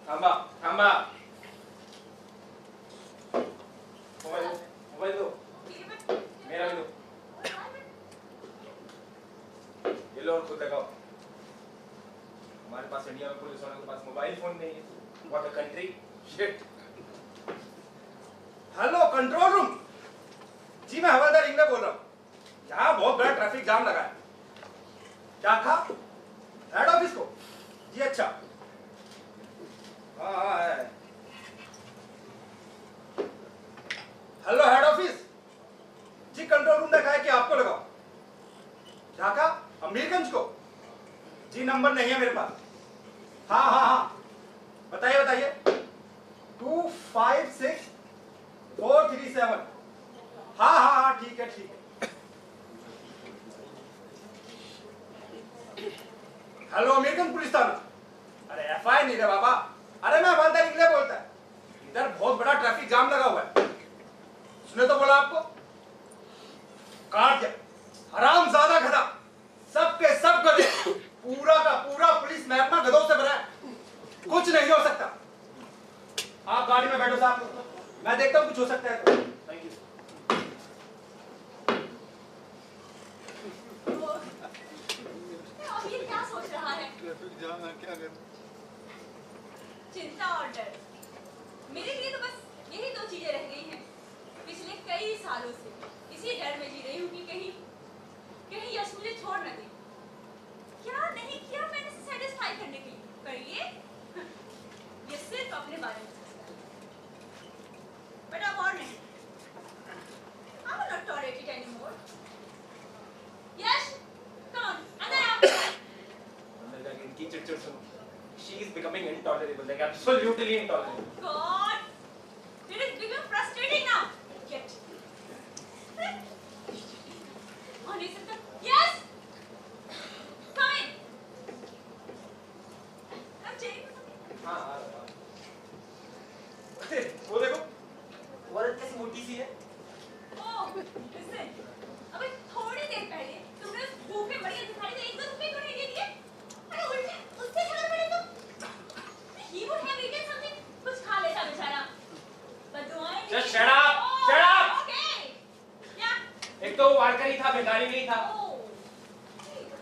थांबा थांबा, मोबाइल दो, मेरा भी दो। ये लो और खुद लगाओ। हमारे पास इंडिया में पुलिस वालों के पास मोबाइल फोन नहीं है। What a country, shit। Hello control room ji, मैं हवलदार इंग्लैंड बोल रहा हूँ। यहाँ बहुत बड़ा ट्रैफिक जाम लगा है। क्या कहा? हेड ऑफिस को? जी अच्छा, हाँ है। हेलो हेड ऑफिस जी, कंट्रोल रूम देखा है कि आपको लगाओ। क्या कहा? अमीरगंज को? जी नंबर नहीं है मेरे पास। हाँ हाँ हाँ, बताइए बताइए। 256437। हाँ हाँ हाँ, ठीक है ठीक है। हेलो अमेरिकन पुलिस थाना। अरे एफआईआर नहीं रे बाबा, अरे मैं हवलदार इंग्लैंड बोलता है। इधर बहुत बड़ा ट्रैफिक जाम लगा हुआ है। उसने तो बोला आपको, काट दिया। हरामजादा गधा, सबके सब गधे, पूरा का पूरा पुलिस महकमा गधों से भरा है। कुछ नहीं हो सकता। आप गाड़ी में बैठो साहब, मैं देखता हूँ कुछ हो सकता है। Thank you. अब ये क्या सोच रहा है? चिंता और डर, मेरे लिए तो बस यही 2 चीजें रह गई हैं। पिछले कई सालों से इसी डर में जी रही हूँ कि कहीं यश मुझे छोड़ न दे। क्या नहीं किया मैंने इसे सेटिस्फाई करने के लिए, पर ये सिर्फ अपने बारे में सोचता है। बट अब और नहीं, I will not tolerate it anymore. Yash, come on, अंदर आओ। अंदर जाके इनकी चिड़चिड़ सुनो। She is becoming intolerable, like absolutely intolerable. God, it is becoming frustrating now. Get. होने से तो yes. Come in. अब चाहिए तो हाँ हाँ हाँ। वो देखो, वो औरत कैसी मोटी सी है। Oh, listen. अबे थोड़ी देर पहले तुमने उस भूखे बढ़िया भिखारी से 1-2 रुपए क्यों नहीं दे दिए? अरे उल्टे उससे झगड़ पड़े तुम। He would have eaten something. कुछ खा लेता बेचारा। बदुआएं। Just shut up, shut up. Okay. क्या? एक तो वारकरी था, भिखारी नहीं था। Oh.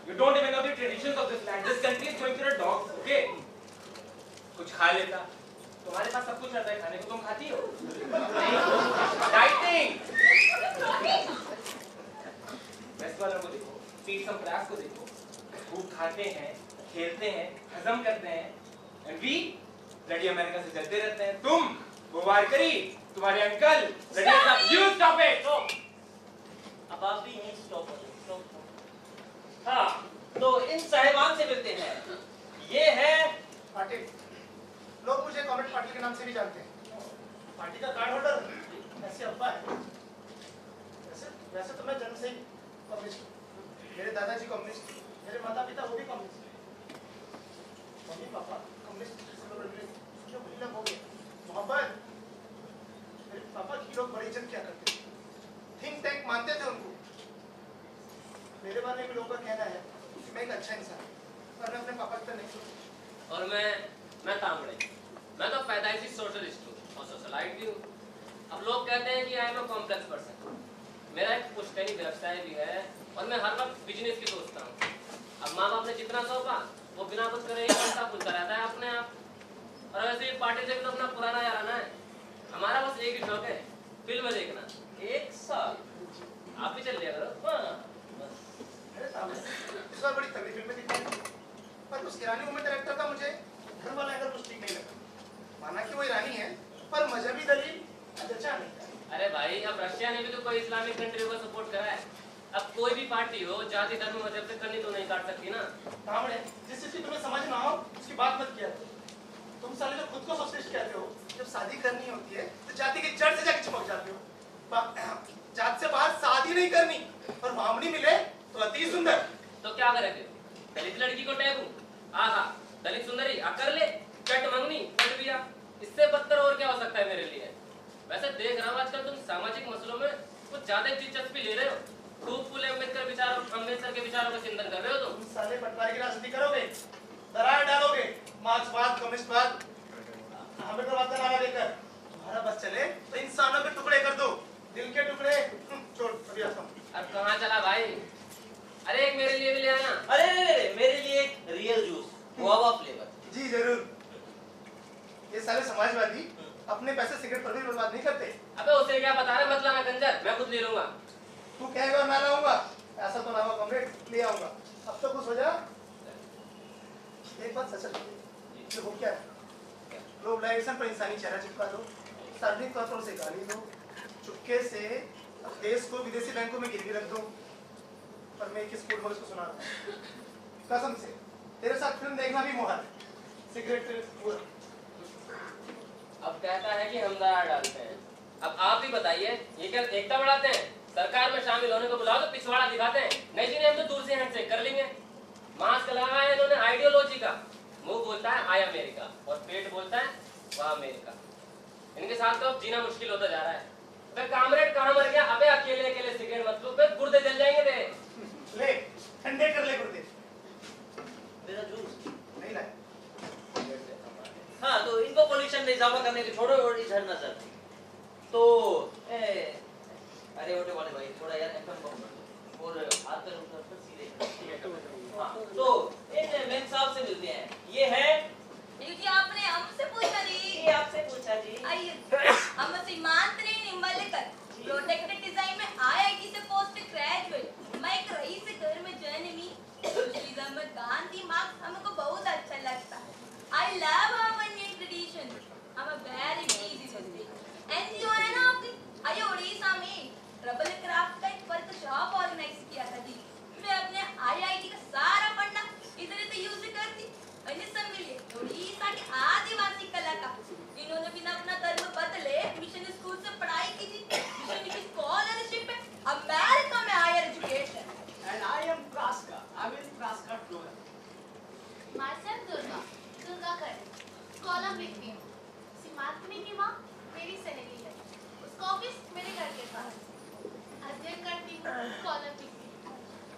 You don't even know the traditions of this land. This country is going through a dog, okay? कुछ खा लेता। तुम्हारे पास सब कुछ रहता है खाने को, तुम खाती हो? Dieting. वेस्ट वालों को देखो, फीड सम क्लास को देखो, खूब खाते हैं, खेलते हैं, हजम करते हैं, and we bloody अमेरिका से जलते रहते हैं। तुम, वो वारकरी, तुम्हारे अंकल, bloody सब, you stop it. अब आप भी यहीं स्टॉप हो जाओ, स्टॉप। हाँ, तो इन साहिबान से मिलते हैं। ये है पाटिल। लोग मुझे कॉमरेड पाटिल के नाम से भी जानते हैं। पार्टी का कार्ड होल्डर ऐसे अब्बा है। वैसे तो मैं जन्म से ही कम्युनिस्ट हूँ। मेरे दादाजी कम्युनिस्ट, मेरे माता पिता वो भी कम्युनिस्ट। मम्मी पापा कम्युनिस्ट हो गए। मोहब्बत, मेरे पापा की लोग बड़ी इज्जत किया करते थे, थिंक टैंक मानते थे उनको। मेरे बारे में लोगों का कहना है कि मैं एक अच्छा इंसान हूँ, पर मैं अपने पापा की तरह नहीं हूँ। और मैं तांबड़े, मैं तो पैदाइशी सोशलिस्ट हूँ और सोशलाइट भी हूँ। अब लोग कहते हैं कि I am a complex person. मेरा एक पुश्तैनी व्यवसाय भी है और मैं हर वक्त बिजनेस की सोचता हूँ। अब माँ बाप ने जितना सौंपा वो बिना कुछ करे ही बनता खुलता रहता है अपने आप। और वैसे ही पार्टी से भी तो अपना पुराना याराना है। हमारा बस एक ही शौक है, फिल्म देखना। 1 साल आप भी चल लिया करो। हाँ बस। इस बार बड़ी तगड़ी फिल्में दिखाई, पर उस ईरानी वुमेन डायरेक्टर का मुझे धर्म वाला एंगल कुछ ठीक नहीं लगा। माना कि वो ईरानी है, पर मजहबी दलील जचा नहीं था। अरे भाई, अब रशिया ने भी तो कोई इस्लामिक कंट्री को सपोर्ट करा है। अब कोई भी पार्टी हो, जाति धर्म मजहब से करनी तो नहीं काट सकती ना। कामड़े, जिस चीज की तुम्हें समझ ना हो उसकी बात मत किया करो। तुम साले जो खुद को सोशलिस्ट कहते हो, जब शादी करनी होती है तो जाति की जड़ से जाके चिपक जाते हो। जात से बाहर शादी नहीं करनी और भावनी मिले तो अति सुंदर। तो क्या करे फिर? दलित लड़की को टैबू? आहा, दलित सुंदरी आकर ले, चट मंगनी, पट बिया। इससे बदतर और क्या हो सकता है मेरे लिए? वैसे देख रहा हूँ आजकल तुम सामाजिक मसलों में कुछ ज्यादा दिलचस्पी ले रहे हो। खूब फूल अम्बेडकर के विचारों का चिंतन कर रहे हो तुम। साले पटवारी की राजनीति करोगे, दरार डालोगे, मार्क्सवाद, कम्युनिस्टवाद, अम्बेडकरवाद का नारा लेकर। तुम्हारा बस चले तो इंसानों के टुकड़े कर दो, दिल के टुकड़े। छोड़, अभी आता हूँ। अब कहाँ चला भाई? अरे एक मेरे लिए भी ले आना। अरे मेरे लिए एक रियल जूस, गुआवा फ्लेवर। जी जरूर। ये सारे समाजवादी अपने पैसे सिगरेट पर भी बर्बाद नहीं करते। अबे उसे क्या बता रहे, मत लाना कंजर, मैं खुद ले लूंगा। तू कहेगा और मैं लाऊंगा, ऐसा तो ना हो कॉमरेड, ले आऊंगा। अब तो खुश हो जा। एक बात सच है, वो क्या है? ग्लोबलाइजेशन पर इंसानी चेहरा चिपका दो, सार्वजनिक तौर पर उसे गाली दो, चुपके से देश को विदेशी बैंकों में गिरवी रख दो। पर मैं एक स्कूल को सुना रहा हूँ, कसम से तेरे साथ फिल्म देखना भी मुहाल है। सिगरेट अब कहता है कि हम दरार डालते हैं। अब आप ही बताइए, ये क्या एकता बढ़ाते हैं? सरकार में शामिल होने को बुलाओ तो पिछवाड़ा दिखाते हैं। नहीं जी, हम तो दूर से हैंडशेक कर लेंगे। मास्क लगाया है इन्होंने आइडियोलॉजी का। मुंह बोलता है आई अमेरिका और पेट बोलता है वाह अमेरिका। इनके साथ तो अब जीना मुश्किल होता जा रहा है। अबे कामरेड कहाँ मर गया? अबे अकेले अकेले सिगरेट मत लो, फिर गुर्दे जल जाएंगे तेरे। ले, ठंडे कर ले गुर्दे। मेरा जूस नहीं लाया। हाँ, तो इनको पोल्यूशन में इजाफा करने के छोड़ो और इधर नजर। तो अरे ओटे वाले भाई, थोड़ा यार एफएम कम और हाथ पे उठकर सीधे। हाँ, तो इन मेम साहब से मिलते हैं। ये है जी, आपने हमसे पूछा जी। ये आपसे पूछा जी। आइए, हम सीमांतरी निम्बलकर प्रोटेक्टेड डिजाइन में आईआईटी से पोस्ट ग्रेजुएट। मैं एक रईस से घर में जन्मी। सोशलिज्म गांधी मार्क्स हमको बहुत अच्छा लगता है। I love our Indian tradition. I'm a very busy subject। NGO है ना आपकी? आइए उड़ीसा में ट्रबल क्राफ्ट का एक वर्कशॉप ऑर्गेनाइज किया था जी। मैं अपने आईआईटी का सारा पढ़ना इधर यूज करती। मैंने सब मिले उड़ीसा के आदिवासी कलाकार। इन्होंने बिना अपना धर्म बदले मिशन स्कूल से पढ़ाई की थी। मिशन की स्कॉलरशिप है अमेरिका में higher education. And I am Praska. I'm in Praska Flora. Myself Durga कर कॉलम लिखती हूँ। सीमांतनी की माँ मेरी सहेली है, उसका ऑफिस मेरे घर के पास। अध्ययन करती हूँ, कॉलम लिखती हूँ।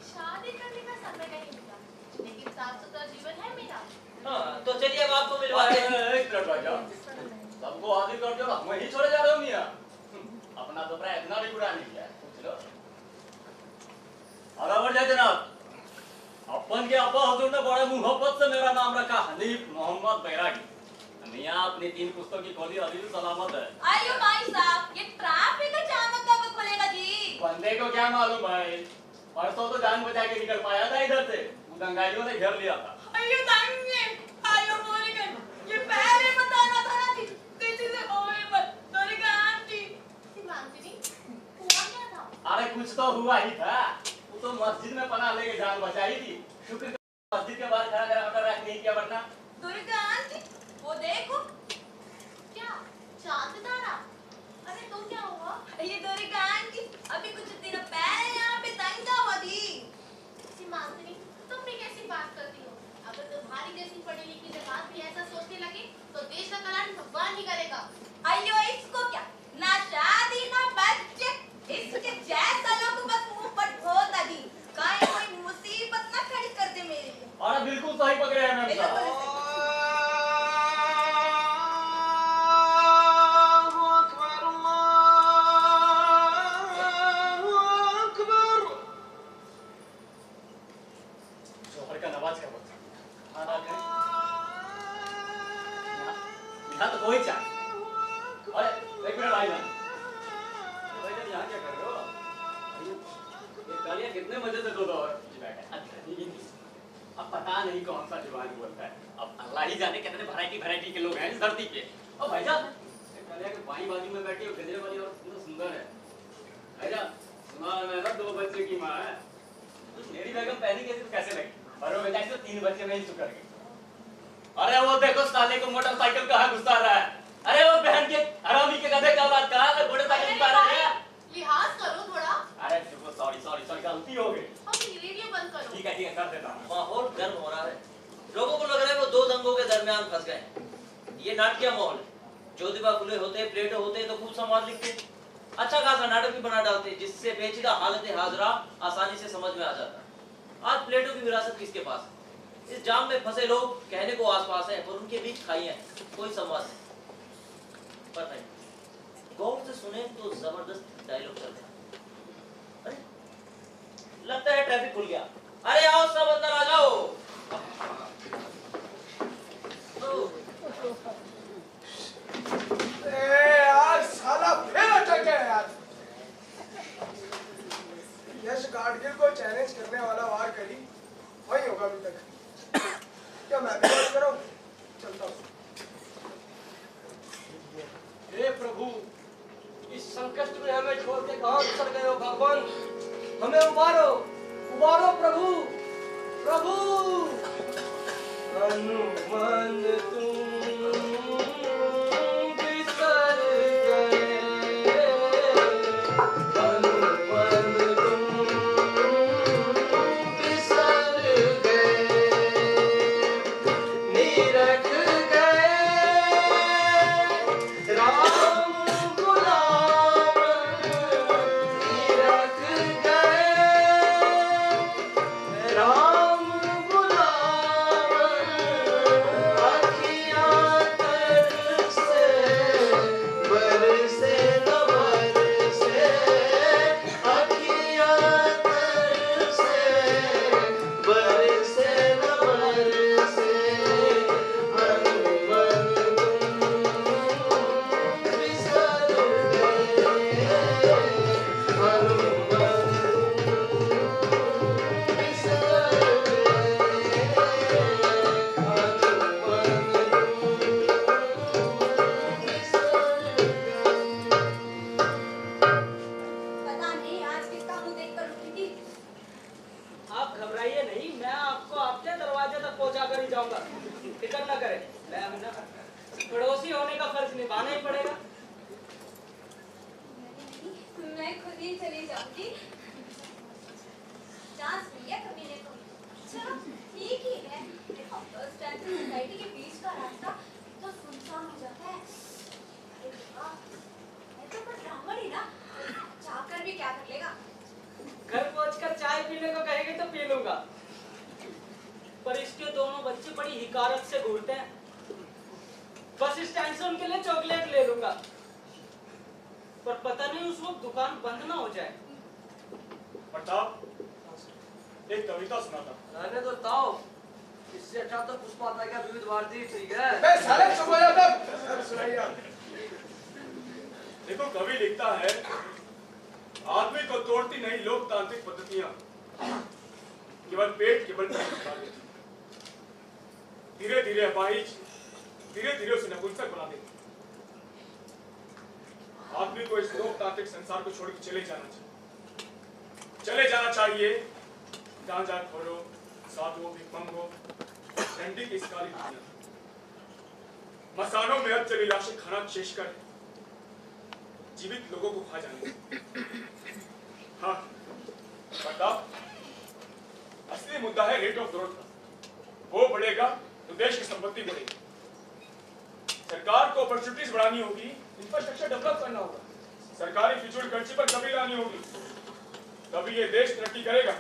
शादी करने का समय नहीं मिला, लेकिन साफ सुथरा जीवन है मेरा। हाँ, तो चलिए अब आपको मिलवाते हैं। एक मिनट भाई जान, सबको हाजिर कर दिया, मैं ही छोड़े जा रहा हूँ मियाँ। अपना तो प्राय इतना भी बुरा नहीं किया है, पूछ लो। आगे बढ़ जाए जनाब। अपन के अब्बा हुजूर ने बड़े मोहब्बत से मेरा नाम रखा हनीफ मोहम्मद बैरागी। मियाँ अपनी 3 पुस्तकों की खोली अभी भी सलामत है। आइए भाई साहब, ये ट्रैफिक का जाम कब खुलेगा जी? बंदे को क्या मालूम भाई, परसों तो जान बचा के निकल पाया था इधर से, दंगाइयों ने घेर लिया था। आइए दंगे, आइए बोलेगा, ये पहले बताना था ना जी, किसी से होए मत, दुर्गा आंटी। सीमांतनी हुआ क्या था? अरे कुछ तो हुआ ही था, वो तो मस्जिद में पनाह लेके जान बचाई थी। शुक्र मस्जिद के बाहर खड़ा कर रख नहीं किया वरना। दुर्गा आंटी, वो देखो। क्या चांद तारा? अरे तो क्या हुआ? ये दुर्गा आंटी, अभी कुछ दिन पहले यहाँ पे दंगा हुआ थी। सीमांतनी तुम भी कैसी बात करती हो? अगर तुम्हारी जैसी पढ़ी लिखी जमात भी ऐसा सोचने लगे तो देश का कल्याण भगवान ही करेगा। आइयो इसको क्या, ना शादी ना बच्चे, इसके जैसा लोग बस मुंह पर ढोता दी, कहीं कोई मुसीबत ना खड़ी कर दे मेरे लिए। अरे बिल्कुल सही पकड़े हैं मैम साहब। जोहर का नवाज क्या बोलता है? हाँ ना यहाँ तो कोई चाय। अरे एक मिनट भाई जान, भाई जान यहाँ क्या कर रहे हो? ये गालियाँ कितने मजे से दो और अब पता नहीं कौन सा जुबान बोलता है। अब अल्लाह ही जाने कितने वैरायटी के लोग हैं इस धरती पे। और भाईजान साले के बाई बाजू में बैठी हो गजरे वाली और कितना सुंदर है। आजा सुना मैं ना 2 बच्चे की माँ है। मेरी बेगम पहली कैसे लगी? और वो बेटा इसको 3 बच्चे में ही शुक्र गई। अरे वो देखो साले को मोटरसाइकिल कहाँ घुसा रहा है। अरे वो बहन के हरामी के गधे का बात कहा है मोटरसाइकिल घुसा रहा है। लिहाज करो थोड़ा। अरे देखो सॉरी गलती हो गई। अब रेडियो बंद करो। ठीक है कर देता हूँ। माहौल गर्म हो रहा है। लोगों को लग रहा है वो 2 दंगों के दरमियान फंस गए। ये नाट्य माहौल है। ज्योतिबा फुले होते, प्लेटो होते तो खूब संवाद लिखते, अच्छा खासा नाटक भी बना डालते जिससे पेचीदा हालत हाजरा आसानी से समझ में आ जाता। आज प्लेटो की विरासत किसके पास है? इस जाम में फंसे लोग कहने को आसपास हैं पर उनके बीच खाइयां हैं, कोई संवाद नहीं। पर नहीं, गौर से सुने तो जबरदस्त डायलॉग चलते हैं। अरे लगता है ट्रैफिक खुल गया। अरे आओ सब अंदर आ जाओ। यार साला फिर अटक गया यार। यश गाडगिल को चैलेंज करने वाला वार करी वही होगा अभी तक। क्या मैं भी बात करूं? चलता हूं। हे प्रभु, इस संकट में हमें छोड़ के कहां चल गए हो भगवान? हमें उबारो, उबारो प्रभु, प्रभु। हनुमान तुम बिसर गए, हनुमान तुम बिसर गए, निरख गए राम गुलाम, निरख गए राम गुलाम, अखियाँ तरसे बरसे न बरसे, अखियाँ तरसे बरसे न बरसे, हनुमान तुम बिसर गए, हनुमान पता नहीं आज किसका मुंह देखकर रुकी थी। आप घबराइए नहीं, मैं आपको आपके दरवाजे तक पहुंचा कर ही जाऊंगा। फिक्र न करें, मैं हूं ना। पड़ोसी होने का फर्ज निभाना ही पड़ेगा। नहीं, मैं खुद ही चली जाऊंगी। चांस मिल गया कमीने को। चलो ठीक ही है। देखो फर्स्ट टाइम से सोसाइटी के बीच का रास्ता तो सुनसान हो जाता है। अरे वाह, मैं तो बस ब्राह्मण ही ना, चाहकर भी क्या कर लेगा। घर पहुंचकर चाय पीने को कहेंगे तो पी लूंगा, पर इसके दोनों बच्चे बड़ी हिकारत से घूरते हैं। बस स्टैंड से उनके लिए चॉकलेट ले लूंगा, पर पता नहीं उस वक्त दुकान बंद ना हो जाए। प्रताप, एक कविता सुनाता। रहने दो ताओ, इससे अच्छा तो पुष्पा का विविध भारती ठीक है। बे साले चुप हो जा तब। सुनाइए आप। देखो कवि लिखता है, आदमी को तोड़ती नहीं लोकतांत्रिक पद्धतियां, केवल पेट केवल धीरे धीरे अपाहिज, धीरे धीरे उसे नपुंसक बना देती। आदमी को इस लोकतांत्रिक संसार को छोड़ के चले जाना चाहिए जहां जहां खोरो साधुओं भिखमंगों डंडी की इस काली दुनिया, मसानों में अब चली लाशें खाना शेष कर जीवित लोगों को खा जाने। हाँ प्रताप, असली मुद्दा है रेट ऑफ ग्रोथ का। वो बढ़ेगा तो देश की संपत्ति बढ़ेगी। सरकार को अपॉर्चुनिटीज बढ़ानी होगी, इंफ्रास्ट्रक्चर डेवलप करना होगा, सरकारी फिजूल खर्ची पर कमी लानी होगी, तभी ये देश तरक्की करेगा।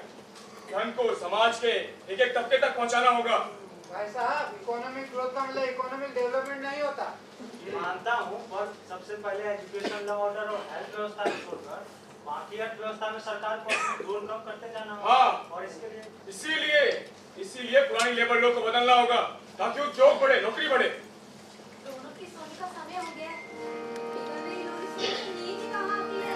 धन को समाज के एक एक तबके तक पहुंचाना होगा। भाई साहब, इकोनॉमिक ग्रोथ का मतलब इकोनॉमिक डेवलपमेंट नहीं होता। मानता हूँ, पर सबसे पहले एजुकेशन, लॉ ऑर्डर और हेल्थ व्यवस्था को छोड़कर बाकी अर्थव्यवस्था में सरकार को अपनी जोर कम करते जाना होगा। हाँ, और इसके लिए इसीलिए पुरानी लेबर लॉ को बदलना होगा ताकि उद्योग बढ़े, नौकरी बढ़े। दोनों की सोने का समय हो गया है। इधर मेरी लोरी सोने की नींद ही कहाँ आती है।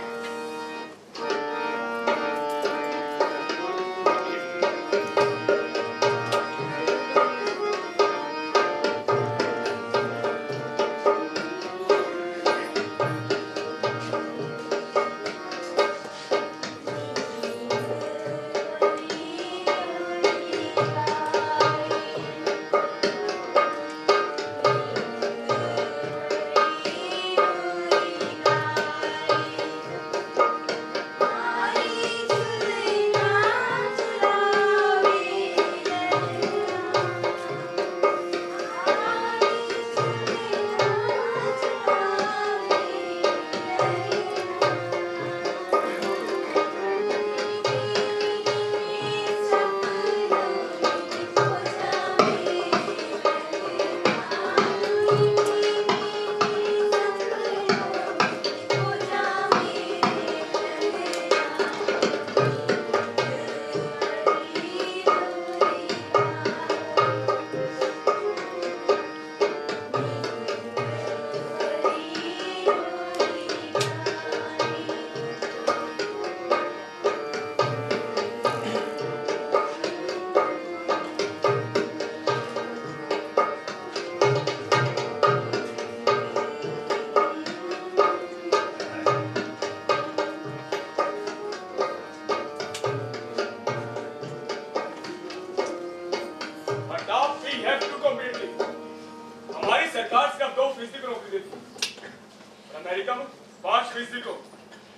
14% को,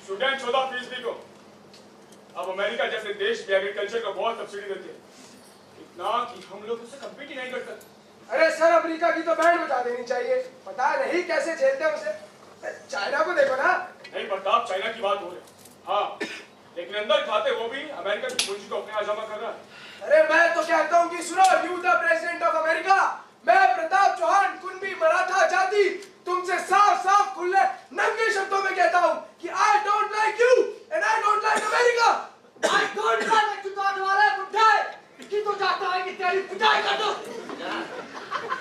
स्टूडेंट 14% को। अब अमेरिका जैसे देश भी एग्रीकल्चर को बहुत सब्सिडी देते हैं, इतना कि हम लोग उससे कम्पीट ही नहीं कर सकते। अरे सर, अमेरिका की तो बैंड बजा देनी चाहिए, पता नहीं कैसे झेलते हैं उसे। चाइना को देखो ना। नहीं प्रताप, चाइना की बात हो रही, हाँ, लेकिन अंदर खाते वो भी अमेरिका की पूंजी को अपने यहाँ जमा कर रहा है। अरे मैं तो कहता हूँ कि सुनो, you the president of America, मैं प्रताप चौहान, कुणबी मराठा जाति, तुमसे साफ साफ खुले नंगे शब्दों में कहता हूँ कि I don't like you and I don't like America. I don't like तू तो वाला बुड्ढा है कि तू चाहता है कि तेरी पिटाई कर दूं।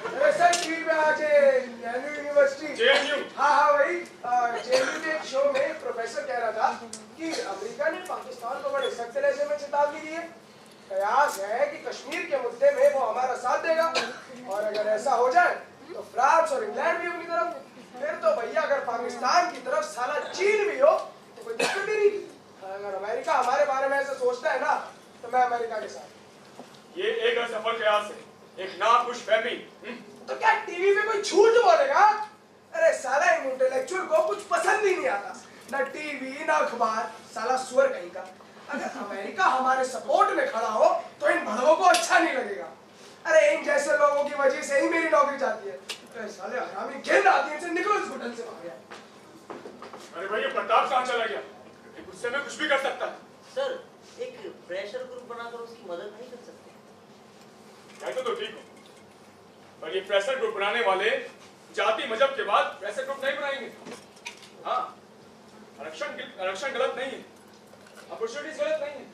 अरे सर, टीवी में आज नेहरू यूनिवर्सिटी, जेएनयू, हाँ वही, जेएनयू के एक शो में प्रोफेसर कह रहा था कि अमेरिका ने पाकिस्तान को बड़े सख्त लहजे में चेतावनी दी है। कयास है कि कश्मीर के मुद्दे में वो हमारा साथ देगा, और अगर ऐसा हो जाए तो फ्रांस और इंग्लैंड भी अपनी तरफ, फिर तो भैया अगर पाकिस्तान की तरफ साला चीन भी हो तो कोई दिक्कत ही नहीं। अगर अमेरिका हमारे बारे में ऐसा सोचता है ना, तो मैं अमेरिका के साथ। ये एक असफल कयास है, एक नाखुश फहमी। तो क्या टीवी पे कोई झूठ बोलेगा? अरे साला इन इंटेलेक्चुअल को कुछ पसंद ही नहीं आता, ना टीवी ना अखबार, साला सुअर कहीं का। अगर अमेरिका हमारे सपोर्ट में खड़ा हो तो इन भड़वों को अच्छा नहीं लगेगा। अरे इन जैसे लोगों की वजह से ही मेरी नौकरी जाती है। तो साले हरामी घिन आती है, इनसे निकलो इस होटल से बाहर। अरे भैया प्रताप कहाँ चला गया? गुस्से में कुछ भी कर सकता है। सर, एक प्रेशर ग्रुप बनाकर उसकी मदद नहीं कर सकते? कहते तो ठीक हो, पर ये प्रेशर ग्रुप बनाने वाले जाति मजहब के बाद प्रेशर ग्रुप नहीं बनाएंगे। हाँ, आरक्षण गलत नहीं है, अपॉर्चुनिटीज गलत नहीं है।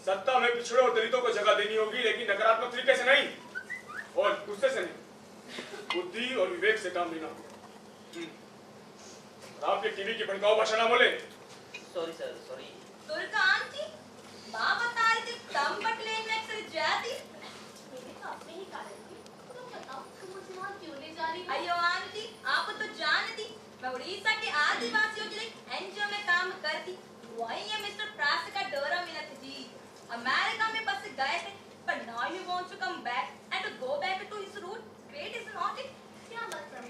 सत्ता में पिछड़े और दलितों को जगह देनी होगी, लेकिन नकारात्मक तरीके से नहीं और गुस्से से नहीं, बुद्धि और विवेक से काम लेना होगा। आपके टीवी की भड़काऊ भाषा ना बोले। Sorry sir, sorry. Durga aunty, माँ बता रही थी तंबट लेन में अक्सर जाती। मेरे तो अपने ही कारण थी। तुम बताओ, तुम मुझे वहाँ क्यों ले जा रही हो? अयो आंटी, आप तो जानती, मैं उड़ीसा के आदिवासियों के लिए एनजीओ में काम करती। वही है मिस्टर प्रास का डोरा मिला था जी। अमेरिका में बस गए थे, पर now he wants to come back and to go back to his root. Great is not it? क्या मतलब?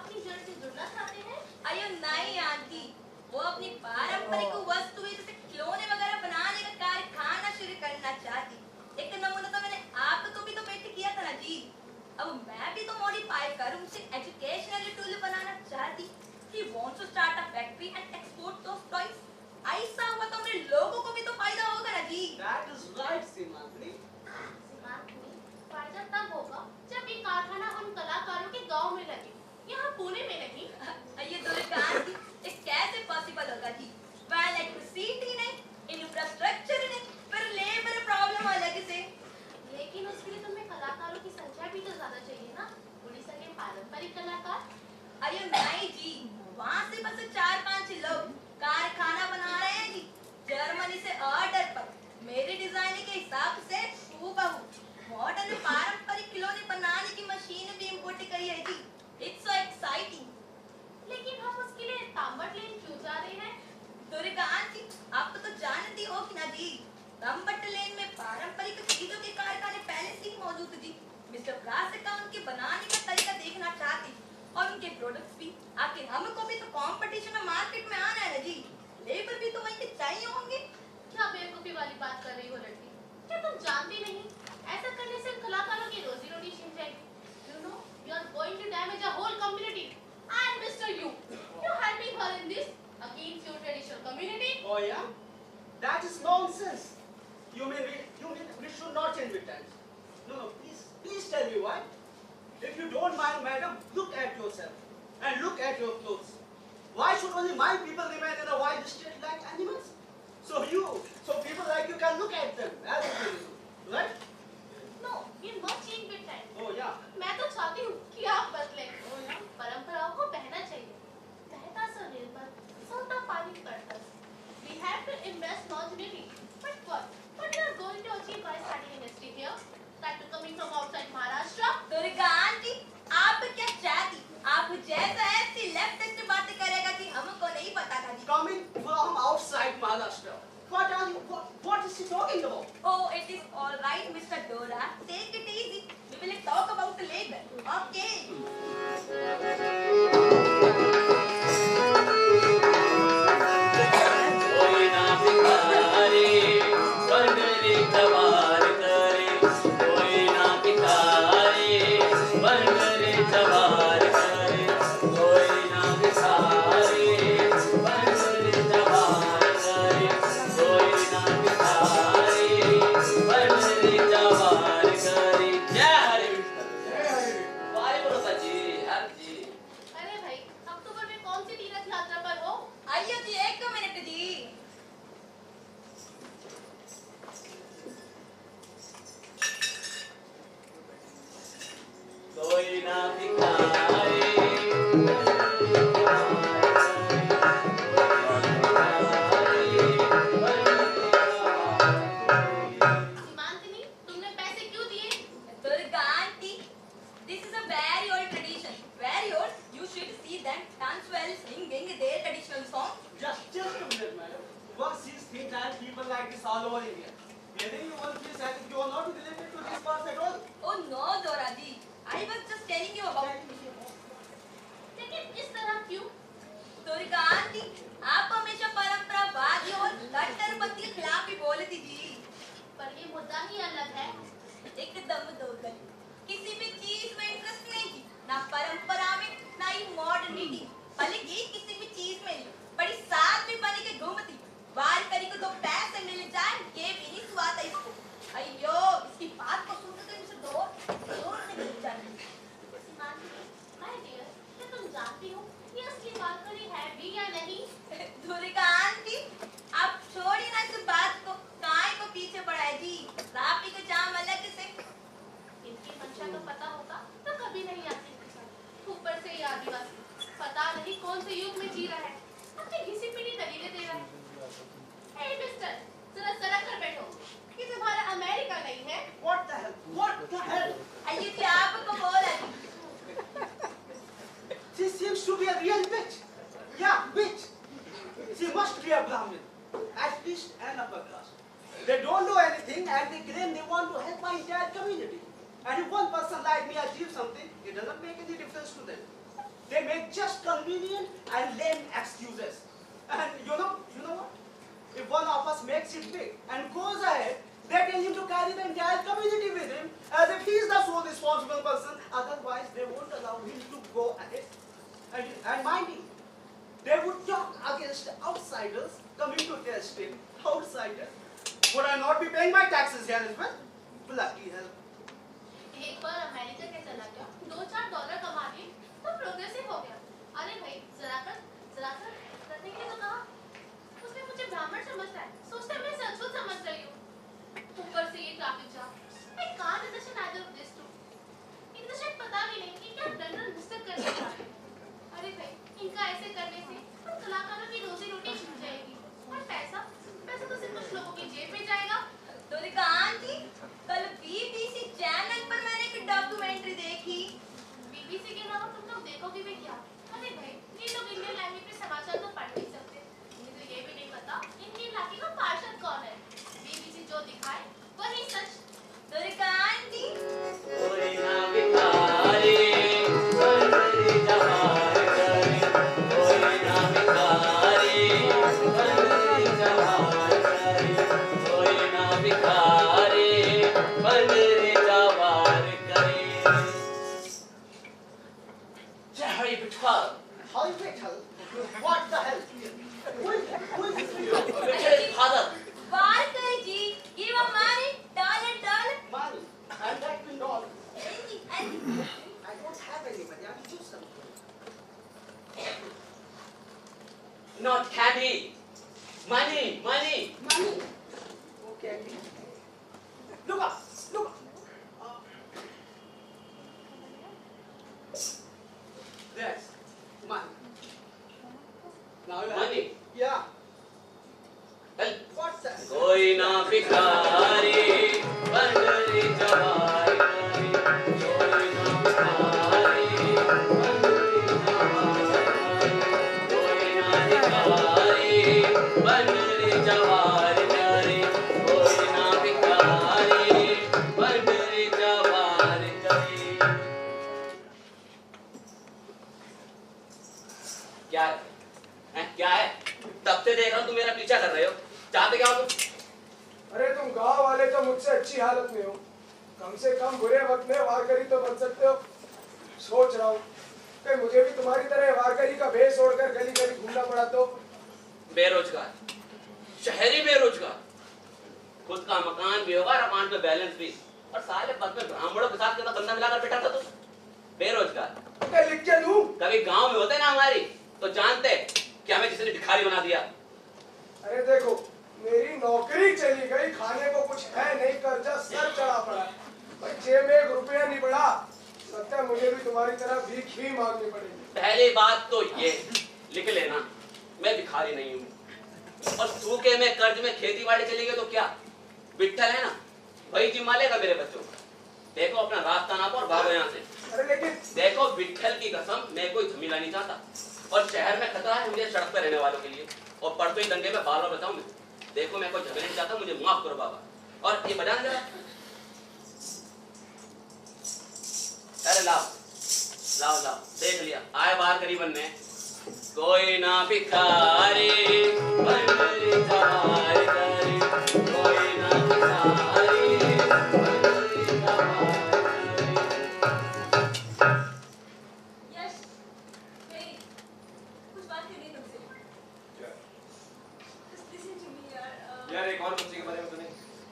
अपनी जड़ से जुड़ना चाहते हैं? अयो नहीं आंटी, वो अपनी पारंपरिक वस्तुएं जैसे खिलौने वगैरह बनाने का कारखाना शुरू करना चाहती। एक नमूना तो मैंने आपको भी तो पेश किया था ना जी। अब मैं भी तो मॉडिफाई कर उनसे एजुकेशनल टूल बनाना चाहती। He wants to start a factory and export those toys. ऐसा हुआ तो मेरे लोगों को भी तो फायदा होगा ना जी। That is right, सीमांतनी। सीमांतनी, फायदा तब होगा जब ये कारखाना उन कलाकारों के गांव में लगे, यहाँ पुणे में नहीं। ये दुर्गा आंटी, ये कैसे पॉसिबल होगा जी? वहाँ इलेक्ट्रिसिटी नहीं, इंफ्रास्ट्रक्चर नहीं, फिर लेबर प्रॉब्लम अलग से। लेकिन उसके लिए तुम्हें कलाकारों की संख्या भी तो ज्यादा चाहिए ना। उड़ीसा के पारंपरिक कलाकार। अयो नहीं जी, वहाँ से बस 4-5 लोग कारखाना बना रहे हैं जी, जर्मनी से ऑर्डर पर। मेरी डिजाइनिंग के हिसाब से हूबहू मॉडर्न पारंपरिक खिलौने बनाने की मशीन भी इंपोर्ट करी है जी। It's so exciting. लेकिन हम उसके लिए तांबट लेन क्यों जा रहे हैं? दुर्गा आंटी, आप तो जानती हो कि ना जी, तंबट लेन में पारंपरिक चीजों के कारखाने पहले से ही मौजूद थे जी। मिस्टर प्रास का उनके बनाने का तरीका देखना चाहती और उनके प्रोडक्ट्स भी। आखिर हमको भी तो कंपटीशन में मार्केट में आना है ना जी, लेबर भी तो वहीं के चाहिए होंगे। क्या बेवकूफी वाली बात कर रही हो लड़की? क्या तुम जानती नहीं, ऐसा करने से कलाकारों की रोजी रोटी छिन जाएगी। You know, you are going to damage a whole community. And Mr. You, you're helping her in this against your traditional community. Oh yeah? That is nonsense. You mean we should not change with times? No, please tell me why. If you don't mind, madam, look at yourself and look at your clothes. Why should only my people remain in a wild state like animals? So people like you can look at them as they do, right? No, you must change with time. Oh yeah. मैं तो चाहती हूँ कि आप बदलें। परंपराओं को बहना चाहिए। बहता सा रेल पर सोता पानी पड़ता। We have to invest longevity. But what you are going to achieve by studying industry here? That to coming from outside Maharashtra? Durga aunty, आप क्या चाहती? आप जैसा ऐसी लेफ्टिस्ट बातें करेगा कि हमको नहीं पता था जी। Coming from outside Maharashtra. What is he talking about? Oh, it is all right, Mr. Dora. Take it easy. We will talk about labor. Okay. all over India. Whether you all feel sad, you are not related to these parts at all. Oh no, Dora ji. I was just telling you about it. लेकिन इस तरह क्यों? Durga aunty, आप हमेशा परंपरावादी और कट्टरपंथी के खिलाफ ही बोलती थी। पर ये मुद्दा ही अलग है। एकदम दोगल। किसी भी चीज में इंटरेस्ट नहीं थी, ना परंपरा में, ना ही मॉडर्निटी। बल्कि किसी भी चीज में बड़ी साथ में बनी के घूमती। बार करी को तो पैसे मिल जाए, ये भी नहीं सुहाता इसको। अयो, इसकी बात को सुनकर तो मुझे दौड़ से गिर जाती। माय डियर, क्या तुम जानती हो ये असली बालकनी है भी या नहीं? दुर्गा आंटी, आप छोड़ी ना इस बात को, काय को पीछे पड़ा है जी। रापी को जाम अलग से। इनकी मंशा तो पता होता तो कभी नहीं आती। ऊपर से ये आदिवासी, पता नहीं कौन से युग में जी रहा है, अपनी घिसी पिटी दलीलें दे रहा है। हे मिस्टर, जरा सड़क पर बैठो। ये तुम्हारा अमेरिका नहीं है। What the hell? What the hell? अयो जी, आपको बोला जी। She seems to be a real witch. Yeah, witch. She must be a Brahmin, at least an upper class. They don't know anything and they claim they want to help my entire community. And if one person like me achieves something, it doesn't make any difference to them. They make just convenient and lame excuses. And you know what? If one of us makes it big and goes ahead, they tell him to carry the entire community with him as if he is the sole responsible person. Otherwise, they won't allow him to go ahead. And mind you, they would talk against outsiders coming to their state. Outsiders? Would I not be paying my taxes here as well? Bloody hell. एक बार America के चला गया, $2-4 कमा लिए, तो progressive हो गया। अरे भाई, जरा कर करने के लिए तो कहा। उसने मुझे ब्राह्मण समझता है, सोचता है मैं संस्कृत समझ रही हूँ। ऊपर से ये traffic jam. I can't understand either of these two. इन्हें तो शायद पता भी नहीं कि क्या दंडन मिस्टेक करने जा रहे हैं। अरे भाई, इनका ऐसे करने से हम कलाकारों की रोजी रोटी छूट जाएगी। और पैसा तो सिर्फ कुछ लोगों की जेब में जाएगा। दुर्गा आंटी, कल BBC चैनल पर मैंने एक डॉक्यूमेंट्री देखी। BBC के अलावा तुम लोग देखोगे भी क्या? अरे भाई, ये लोग इंडियन लैंग्वेज में समाचार तो पढ़ नहीं सकते। इन्हें तो ये भी नहीं पता इनके इलाके का पार्षद कौन है। BBC जो दिखाए वही सच। दुर्गा आंटी, कोई ना भिखारी, बंदरी जवार करे। कोई ना भिखारी, बंदरी जवार करे। कोई ना भिखारी, बंदरी जवार करे। जय Hari Vitthal. How is it hell? What the hell? Who is this? Vitthal is father. बार करे जी, give a money, $1. Money. And that will all. And I don't have any money. I will choose something. Not candy. Money. Money. Okay. Look up. There's money. Now you have Money? Yeah. Well, What's that? कोई ना भिखारी, बंदरी जवार करे। कोई ना भिखारी, बंदरी जवार करे। कोई ना भिखारी, बंदरी जवार करे। कोई ना भिखारी, बंदरी जवार करे। क्या है? क्या है? तब से देख रहा हूँ तुम मेरा पीछा कर रहे हो। चाहते क्या हो तुम? अरे तुम गांव वाले तो मुझसे अच्छी हालत में हो, कम से कम बुरे वक्त में वारकरी तो बन सकते हो। सोच रहा हूँ कि मुझे भी तुम्हारी तरह वारकरी का भेष ओढ़कर गली गली घूमना पड़ा तो। बेरोजगार, शहरी बेरोजगार, खुद का मकान भी होगा, अकाउंट में बैलेंस भी, और साले पद में ब्राह्मणों के साथ कितना बंदा मिलाकर बैठा था तुम। बेरोजगार। लिख के दूं? कभी गांव में होते ना हमारी तो जानते कि हमें किसी ने भिखारी बना दिया। अरे देखो, मेरी नौकरी चली गई, खाने को कुछ है नहीं, कर्जा सर चढ़ा पड़ा। भाई जेब में ₹1 नहीं पड़ा, लगता है मुझे भी तुम्हारी तरह भीख ही मांगनी पड़ेगी। पहली बात तो ये लिख लेना, मैं भिखारी नहीं हूँ। और सूखे में कर्ज में खेती बाड़ी चली गई तो क्या, विट्ठल है ना, वही जिम्मा लेगा मेरे बच्चों का। देखो अपना रास्ता नापो और भागो यहाँ से। अरे लेकिन देखो विट्ठल की कसम, मैं कोई झमेला नहीं चाहता, और शहर में खतरा है मुझे सड़क पर रहने वालों के लिए। और परसों ही दंगे में बाल बताऊं मैं। देखो मैं कोई झगड़े नहीं चाहता, मुझे माफ करो बाबा। और ये बजाना जरा। अरे लाओ लाओ लाओ, देख लिया आए बाहर करीबन में। कोई ना भिखारी बनरी जवार करी, कोई ना भिखारी बनरी जवार करी। यश, मेरी कुछ बात करनी है तुमसे। Just listen to me यार। यार एक और बच्चे के बारे में सुने।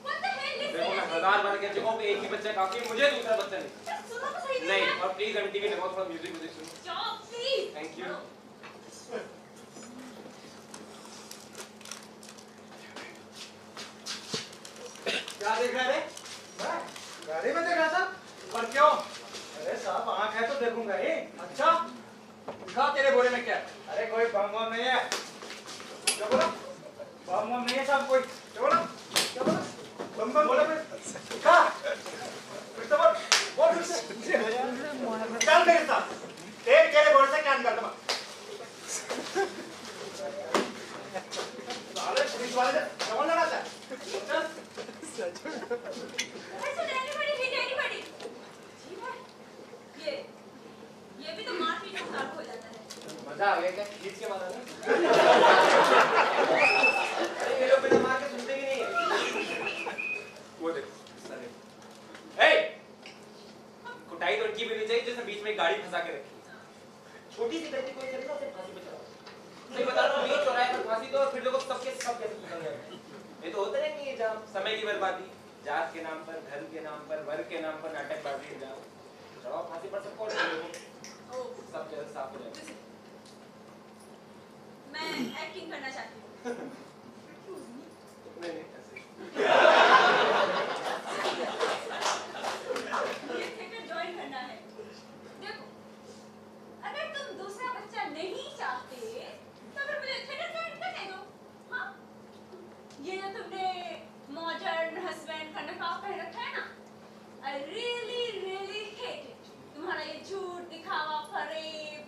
What the hell? Listen देखो मैं to me। 1000 बार कह चुका हूँ कि एक ही बच्चा काफी है, मुझे दूसरा बच्चा नहीं। यार, सुनो तो सही नहीं, यार। और प्लीज एमटीवी लगाओ, थोड़ा म्यूजिक सुनो। Stop, please। Thank you. क्या देख रहे रे? मैं गाड़ी में देख रहा था। और क्यों? अरे साहब आँख है तो देखूंगा ही। अच्छा दिखा तेरे बोरे में क्या? अरे कोई बम वम नहीं है। क्या बोला? बम वम नहीं है साहब कोई। क्या बोला? क्या बोला? बम बम बोला मैं। दिखा। फिर तो बोल फिर से। निकाल मेरे साथ। तेरे बोरे से क्या निकालता मैं? साले पुलिस वाले से कौन लड़ाता है? Listen, anybody hit anybody? ठीक है। ये भी तो मारपीट में स्टार्ट हो जाता है। मजा आ गया क्या? खींच के मारा ना? अरे ये लोग बिना मार के सुनते ही नहीं है। वो देखो साले। ए! कुटाई तो उनकी भी नहीं चाहिए जैसे बीच में गाड़ी फंसा के रखी। छोटी सी गलती कोई करे ना उसे फांसी पे चढ़ाओ। सही बता रहा हूँ, बीच चौराहे पर फांसी दो और फिर देखो सबके सब कैसे निकल जाएंगे। ये तो होता नहीं है जहाँ समय की बर्बादी, जात के नाम पर, धर्म के नाम पर, वर्ग के नाम पर नाटकबाजी जाओ, चढ़ाओ फांसी पर सबको और सब जगह साफ हो जाएगा। मैं एक्टिंग करना चाहती हूँ। नहीं ऐसे। ये थिएटर ज्वाइन करना है। देखो, अगर तुम दूसरा बच्चा नहीं चाहते, तो फिर मुझे थिएटर ज्वाइन करने दो। हाँ? ये जो तुमने मॉडर्न हस्बैंड का नकाब पहन रखा है ना, I really hate it. तुम्हारा ये झूठ दिखावा फरेब,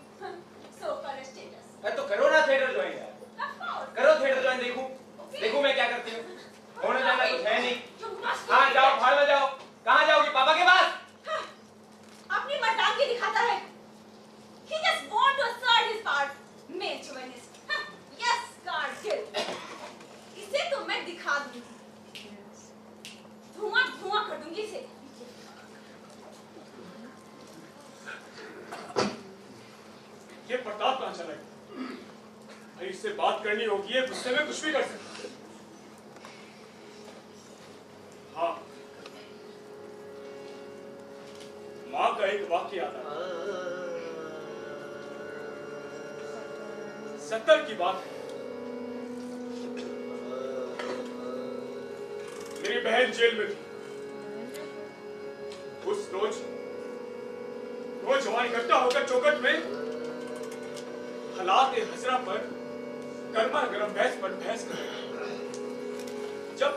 सो कॉल्ड स्टेटस। अरे तो करो ना थिएटर ज्वाइन यार। Of course. करो थिएटर ज्वाइन, देखूं Okay. देखूं मैं क्या करती हूँ। होने जाना कुछ है नहीं। You must हाँ be- जाओ, भाड़ में जाओ। कहाँ जाओगी? पापा के पास? हाँ, अपनी मर्दानगी दिखाता है। He just want to assert his part. Male chauvinist. हाँ, yes, God kill. इसे तो मैं दिखा दूंगी। धुआं कर दूंगी इसे। ये प्रताप कहाँ चला गया? भाई इससे बात करनी होगी, ये गुस्से में कुछ भी कर सकता है। हाँ, माँ का एक वाक्य याद आया। 70 की बात है। मेरी बहन जेल में थी। उस रोज जवान इकट्ठा होकर चौखट में हालात हसरा पर गर्मा गर्म बहस पर बहस कर रहे। जब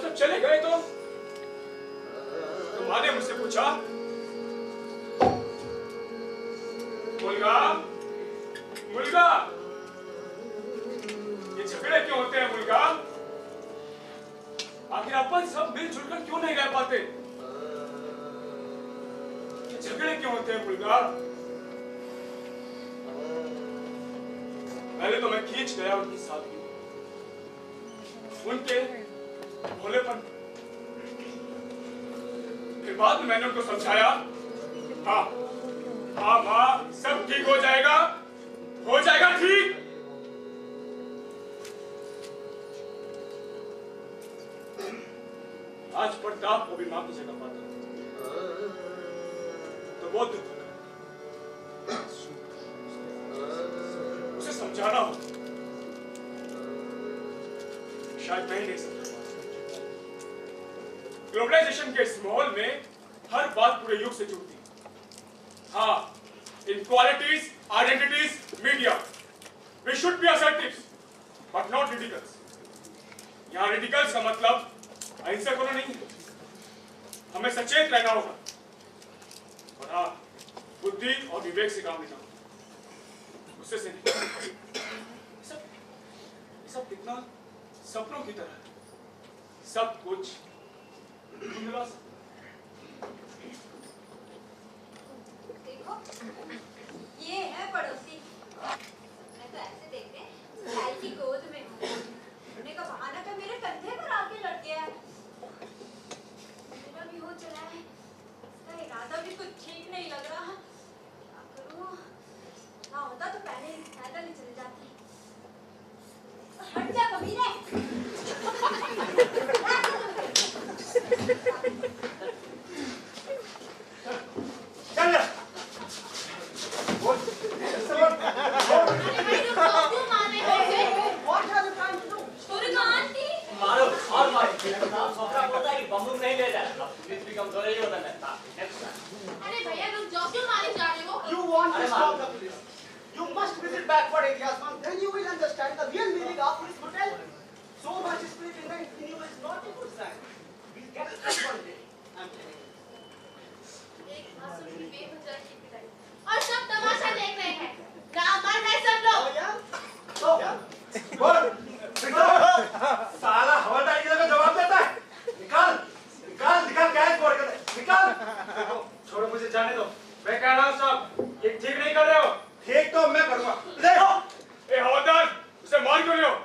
सब चले गए तो माँ ने मुझसे पूछा, मुल्गा ये झगड़े क्यों होते हैं मुल्गा? आखिर अपन सब मिलजुल कर क्यों नहीं रह पाते? ये झगड़े क्यों होते हैं मुल्गा? पहले तो मैं खींच गया उनकी सादगी, उनके भोलेपन। फिर बाद में मैंने उनको समझाया, हाँ हाँ माँ, सब ठीक हो जाएगा ठीक। आज प्रताप को भी माँ की जगह पाता तो बहुत दुख होगा। उसे समझाना हो, शायद मैं ही नहीं समझा। ग्लोबलाइजेशन के इस माहौल में हर बात पूरे युग से जुड़ती है। हाँ, inequalities, identities, media, we should be assertive, but not radicals. यहाँ radicals का मतलब अहिंसक होना नहीं है। हमें सचेत रहना होगा और हाँ, बुद्धि और विवेक से काम लेना होगा, गुस्से से नहीं। सब कितना ना सपनों की तरह सब कुछ धुंधला सा। देखो ये है पड़ोसी। मैं तो ऐसे देखते भाई की गोद में हूँ। उन्हें का बहाना का मेरे कंधे पर आके लड़ गया है। मेरा भी हो चला है। इसका इरादा भी कुछ ठीक नहीं लग रहा। क्या करूँ? ना होता तो पहले ही पैदल ही चले जाती। हट जा कमीने। चल जा। मारो और मारो। छोकरा बोलता है कि बम नहीं ले जाए। पुलिस भी कमजोर ही होता है। अरे भैया रुक जाओ, क्यों मारे जा रहे हो? You want to stop the police? You must visit backward areas, man. Then you will understand the real meaning of this hotel. So much spirit in you is not a good sign. We'll get it one day. I'm telling you. एक मासूम की बेवजह की पिटाई और सब तमाशा देख रहे हैं। कहाँ मर गए सब लोग? बोल साला हवलदार की तरह जवाब देता है। निकाल निकाल निकाल गैस बोल के निकाल। छोड़ो मुझे जाने दो। मैं कह रहा हूँ साहब ये ठीक नहीं कर रहे हो। ठीक तो मैं करूँगा। देखो ए हवलदार उसे मार क्यों रहे हो?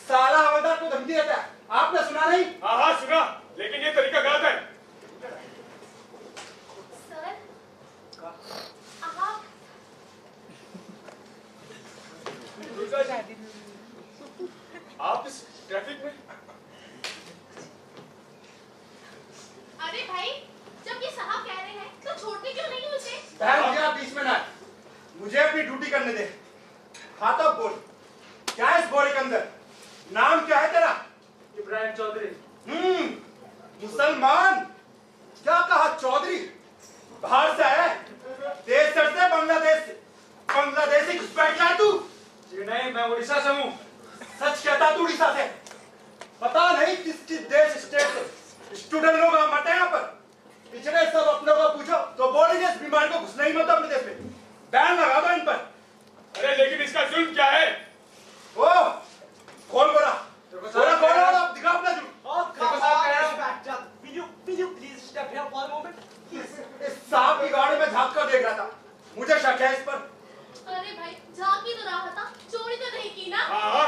साला हवलदार को धमकी देता है। आपने सुना नहीं? हाँ हाँ सुना, लेकिन ये तरीका गलत है। सर आप आप इस ट्रैफिक में? अरे भाई जब ये साहब कह रहे हैं तो छोड़ते क्यों नहीं उसे? बहन जी आप बीच में ना, मुझे अपनी ड्यूटी करने दे। हाँ तो बोल, क्या है इस बोरी के अंदर? नाम क्या है तेरा? इब्राहिम चौधरी। मुसलमान? क्या कहा चौधरी? बाहर से आया? देश सर से बांग्लादेश से? बांग्लादेशी घुसपैठ है तू? जी नहीं, मैं उड़ीसा से हूँ। सच कहता तू उड़ीसा से? पता नहीं किस किस देश स्टेट से स्टूडेंट लोग मरते हैं यहाँ पर। पिछले सब अपने को पूछो तो बोलेंगे इस बीमारी को घुसना ही मत अपने देश में। बैन लगा दो इन पर। अरे लेकिन इसका जुल्म क्या है? ओ खोल बोला बोला बोला आप दिखा अपना जुल्म। Oh, come on, Inspector. Will you please step here for a moment? इस सांप की गाड़ी में झांक कर देख रहा था, मुझे शक है इस पर। अरे भाई झांक ही तो रहा था, चोरी तो नहीं की ना? हाँ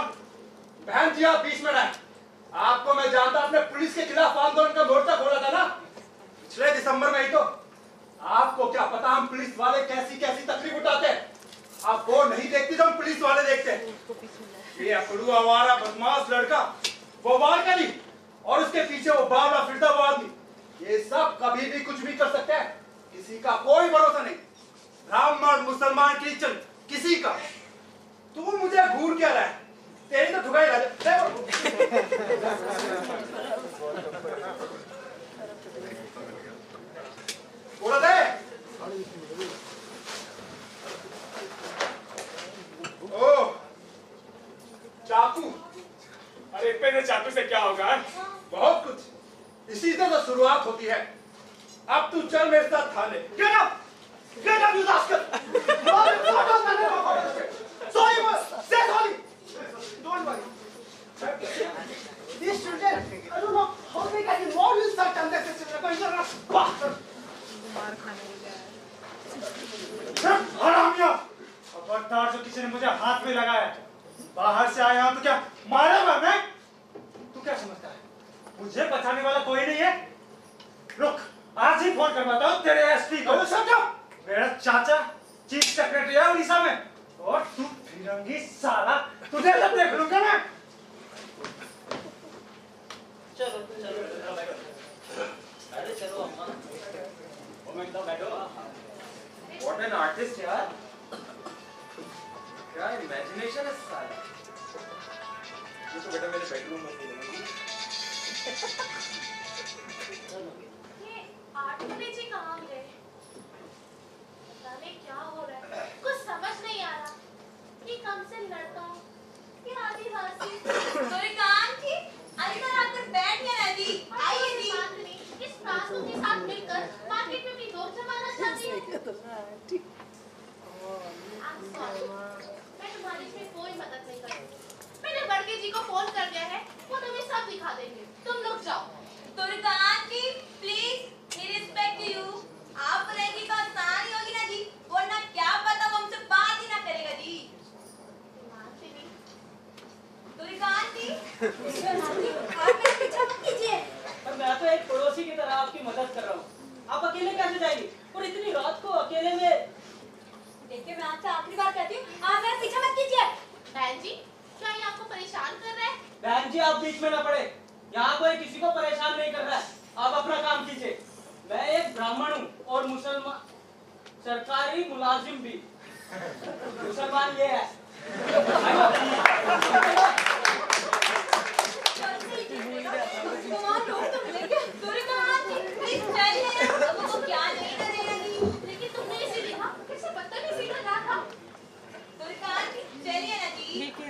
बहन जी आप बीच में रहे। आपको मैं जानता, अपने पुलिस के खिलाफ आंदोलन का मोर्चा खोला था ना पिछले दिसंबर में ही तो। आपको क्या पता हम पुलिस वाले कैसी कैसी तकलीफ उठाते हैं। आप वो नहीं देखते जो हम पुलिस वाले देखते हैं। ये अकड़ू आवारा बदमाश लड़का वो वार करी और उसके पीछे वो बावड़ा फिरता वो आदमी, ये सब कभी भी कुछ भी कर सकते हैं। किसी का कोई भरोसा नहीं। ब्राह्मण मुसलमान क्रिश्चियन किसी का। तू मुझे घूर क्या रहा है? तेरी तो ठुकाई राजा। बोला दे। ओ चाकू। अरे इतने चाकू से क्या होगा? बहुत कुछ। इसी से तो शुरुआत होती है। अब तू चल मेरे साथ थाने। Get up! Get up, you rascal! You are in front of the neighborhood. Sorry, boss. Say sorry. Don't worry. These children, I don't know how they get involved in such unnecessary bastard. हरामिया! खबरदार जो किसी ने मुझे हाथ में लगाया। बाहर से आया हूं तो क्या मारेगा मैं? तू क्या समझता है मुझे बचाने वाला कोई नहीं है? रुक आज ही फोन करवाता हूँ तेरे एसपी को। समझो मेरा चाचा चीफ सेक्रेटरी है उड़ीसा में और तू फिरंगी साला, तुझे सब देख लूंगा मैं। चलो चलो बैठो। अरे चलो अम्मा मोमेंट तो बैठो। What an artist यार। क्या इमेजिनेशन है साला। ये तो बेटा मेरे बेडरूम में नहीं है। ये आर्ट कॉलेज कहाँ गए? पता नहीं क्या हो रहा है, कुछ समझ नहीं आ रहा कि कम से लड़का हो कि आदिवासी। थोड़ी काम थी, अंदर आकर बैठ गया ना दी। आइए दी। इस प्रासू के साथ मिलकर मार्केट में भी दौड़ जमाना चाहती है। I'm sorry, मैं तुम्हारी इसमें कोई मदद नहीं करूँगी। मैंने बड़के जी को पर मैं तो एक पड़ोसी की तरह आपकी मदद कर रहा हूँ। आप अकेले कैसे जाएंगे और इतनी रात को अकेले में? देखिए मैं आपसे आखिरी बार कहती हूँ, आप मेरा पीछा मत कीजिए। बहन जी, क्या ये आपको परेशान कर रहा है? बहन जी, आप बीच में न पड़े। यहाँ कोई किसी को परेशान नहीं कर रहा है। आप अपना काम कीजिए। मैं एक ब्राह्मण हूँ और मुसलमान, सरकारी मुलाजिम भी। मुसलमान ये है। लेकिन तुमने इसे देखा, किसी पत्थर ने सीधा कहा था। चलिए ना जी। तुम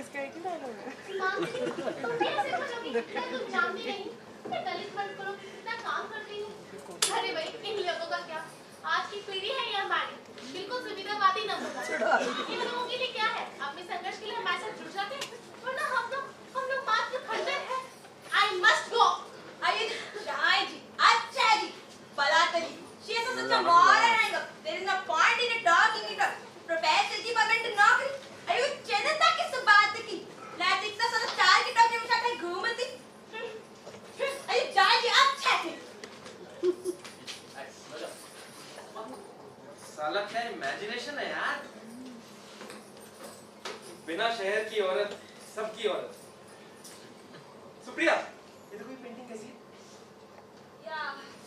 कैसे बोलोगी? क्या तुम जानती नहीं? मैं दलित वर्ग को कितना काम करती हूँ। अरे भाई, इन लोगों का क्या? आज की पीढ़ी है ये हमारी, बिल्कुल सुविधावादी न होगा। इन लोगों के लिए क्या है? अपने संघर्ष के लिए हमारे साथ जुड़ जाते हैं, वरना हम लोग मात्र खंडर हैं। I must go. आइए जी, अच्छा जी, पलातली। She is such a moral hang-up. There is no point in talking it up. Professor ji permanent नौकरी। अरे वो चेनता किस बात की? लाइक तो साला 4 की टॉप में कहीं घूमती। अरे जाए जी, अच्छा जी। साला क्या इमेजिनेशन है यार। बिना शहर की औरत, सबकी औरत। सुप्रिया, ये देखो ये पेंटिंग कैसी है? या,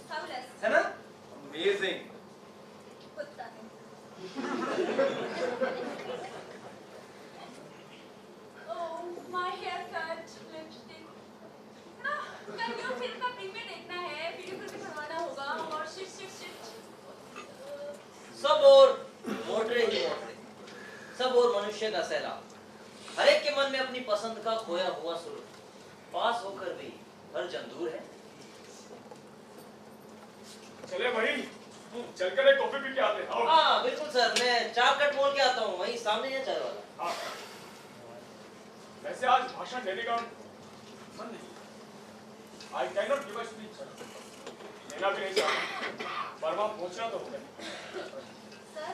fabulous। है ना? अमेजिंग। कुत्ता नहीं। Oh, my haircut, lipstick। ना, कल जो फिल्म का प्रीमियर देखना है, वीडियो फिल्म बनवाना होगा और शिट। सब और मोटरे ही मोटरे, सब और मनुष्य का सैलाब। हर एक के मन में अपनी पसंद का खोया हुआ सुर, पास होकर भी हर जंदूर है। चले भाई, चलकर एक कॉफी पी के आते हैं। आओ। हाँ बिल्कुल सर, मैं चापकट मोड़ के आता हूँ, वहीं सामने है चाय वाला। हाँ। वैसे आज भाषण देने का मन नहीं। I cannot give a speech, sir. देना भी नहीं चाहता, पर वहाँ पहुँचना तो होगा। सर,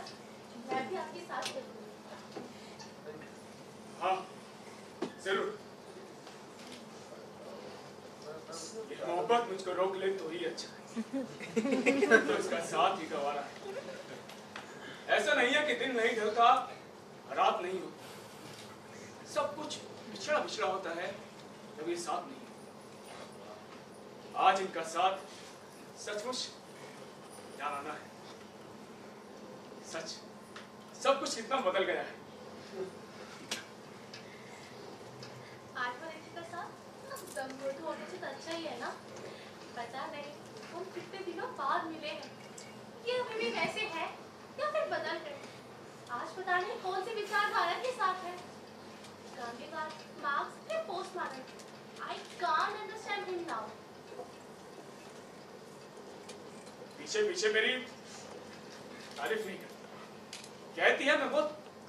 मैं भी आपके साथ चलूंगी। हाँ, जरूर। ये मोहब्बत मुझको रोक ले तो ही अच्छा है। तो इसका साथ ही गवारा है। ऐसा नहीं है कि दिन नहीं ढलता, रात नहीं होती। सब कुछ बिछड़ा बिछड़ा होता है जब ये साथ नहीं होता। आज इनका साथ सचमुच जाना है। सच, सब कुछ कितना बदल गया है। आठवां लड़की का साथ दमघोट होने से तो अच्छा ही है ना। पता नहीं हम कितने दिनों बाद मिले हैं। ये अभी भी वैसे है या फिर बदल गए? आज पता नहीं कौन सी विचारधारा के साथ है। गांधीवाद, मार्क्स या post modern? I can't understand him now. पीछे पीछे मेरी तारीफ नहीं करती, कहती है मैं बहुत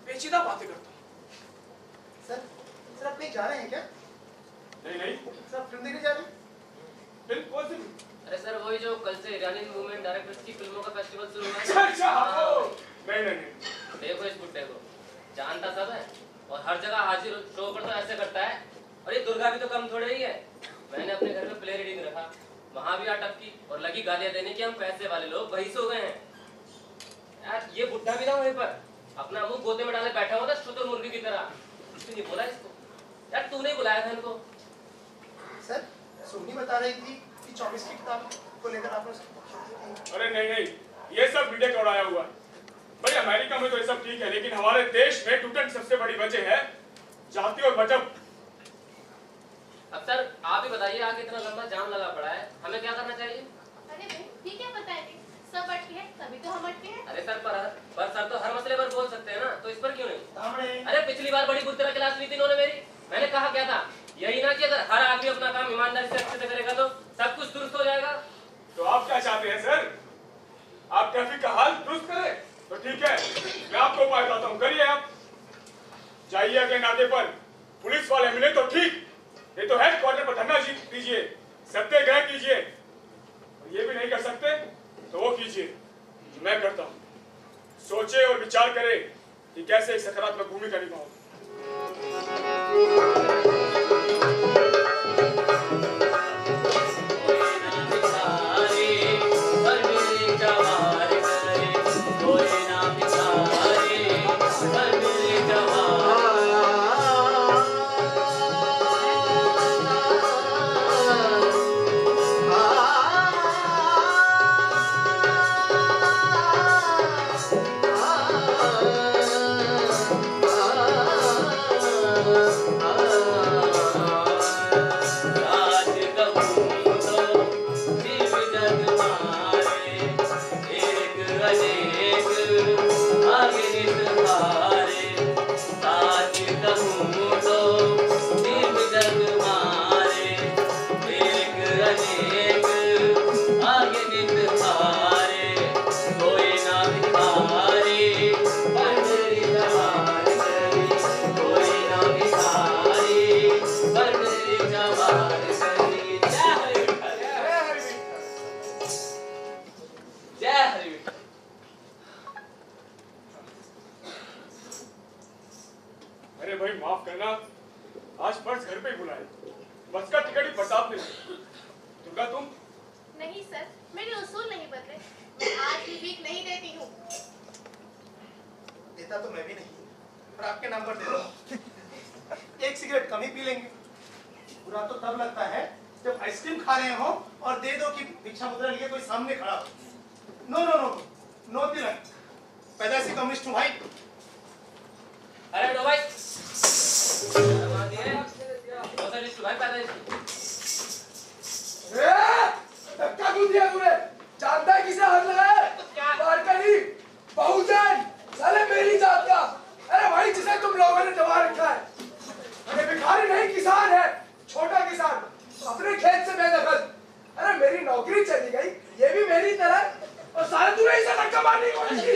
पेचीदा बातें करता हूँ। सर आप कहीं जा रहे हैं क्या? नहीं। सर फिल्म देखने जा रहे हैं? फिल्म कौन सी? अरे सर वही जो कल से ईरानी मूवमेंट डायरेक्टर्स की फिल्मों का फेस्टिवल शुरू हुआ है। अच्छा। नहीं। देखो इस बुड्ढे को, जानता सब है और हर जगह हाजिर शो पर तो ऐसे करता है। और ये दुर्गा भी तो कम थोड़े ही है। मैंने अपने घर में प्ले रीडिंग रखा, वहां भी आटप की और लगी गालियां देने की। हम पैसे वाले लोग वही सो गए हैं यार। ये बुड्ढा भी ना वहीं पर अपना मुंह गोते में डाले बैठा हुआ था शुतुर मुर्गी की तरह। कुछ नहीं बोला इसको यार। तूने बुलाया था इनको। सर सोनी बता रही थी कि 24 की किताब को लेकर आपने। अरे नहीं, ये सब मीडिया का उड़ाया हुआ है। भाई अमेरिका में तो ये सब ठीक है, लेकिन हमारे देश में टूटन सबसे बड़ी वजह है जाति और मजहब। अब सर आप ही बताइए, आगे इतना लंबा जाम लगा पड़ा है, हमें क्या करना चाहिए? अरे भाई ठीक है, बताए थे सब अटके हैं तभी तो हम अटके हैं। अरे सर पर सर तो हर मसले पर बोल सकते हैं ना, तो इस पर क्यों नहीं? अरे पिछली बार बड़ी बुरी तरह क्लास ली थी इन्होंने मेरी। मैंने कहा क्या था, यही ना कि अगर हर आदमी अपना काम ईमानदारी से अच्छे से करेगा तो सब कुछ दुरुस्त हो जाएगा। तो आप क्या चाहते हैं सर? आप ट्रैफिक का हाल दुरुस्त करें? तो ठीक है, मैं आपको उपाय बताता हूँ, करिए आप। जाइए अगले नाके पर, पुलिस वाले मिले तो ठीक, ये तो हेडक्वार्टर पर धरना दीजिए, सत्याग्रह कीजिए। और ये भी नहीं कर सकते तो वो कीजिए जो मैं करता हूँ। सोचे और विचार करें कि कैसे एक सकारात्मक भूमिका निभाऊं। माफ करना, आज पर्स घर पे ही बुलाए, बस का टिकट ही बरसात नहीं। दुर्गा तुम? नहीं सर, मेरे उसूल नहीं बदले। मैं आज भी वीक नहीं देती हूँ। देता तो मैं भी नहीं, पर आपके नाम पर दे दो। एक सिगरेट कम ही पी लेंगे। बुरा तो तब लगता है जब आइसक्रीम खा रहे हो और दे दो कि भिक्षा मुद्रा लिए कोई सामने खड़ा हो। नो नो नो नो तिलक, पैदाइशी कम्युनिस्ट हूँ भाई। अरे लो भाई, भाई पैदाइशी। धक्का क्यों दिया तूने? जानता है किसे हाथ लगाया? बारकनी, बहुजन, साले मेरी जात का। अरे भाई जिसे तुम लोगों ने दबा रखा है। अरे भिखारी नहीं, किसान है, छोटा किसान, अपने खेत से बेदखल। अरे मेरी नौकरी चली गई, ये भी मेरी तरह। और सारे तूने इसे धक्का मारने की कोशिश की।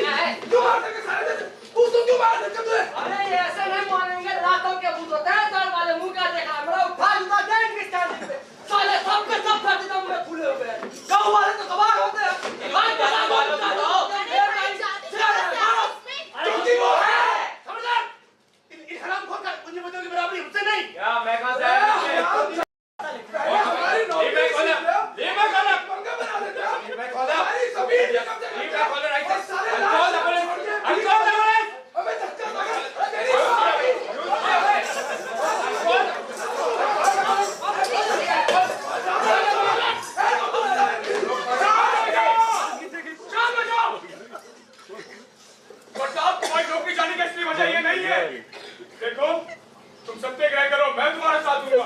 क्यों मार देगा सारे? तू क्यों मार देगा तुझे? अरे ये ऐसे नहीं मानेंगे, लातों के भूत होते हैं। दर वाले मुंह का देखा, मेरा उठा जूता देंगे स्टैंड पे। साले सब के सब कर देता हूँ, खुले हुए हैं। गाँव वाले तो कबाड़ होते हैं। क्योंकि वो है समझदार। इन हरामखोर का पूंजीपतियों की बराबरी हमसे नहीं। क्या मैं कहां से आया? हमारी नौकरी पंगा बना देते हो। हमारी जमीन पे कब्जा करते हो। और सारे लाश हमें धक्का लगा। तेरी बरसात तुम्हारी नौकरी जाने की असली वजह ये नहीं है। देखो, तुम सत्याग्रह करो, मैं तुम्हारे साथ दूंगा।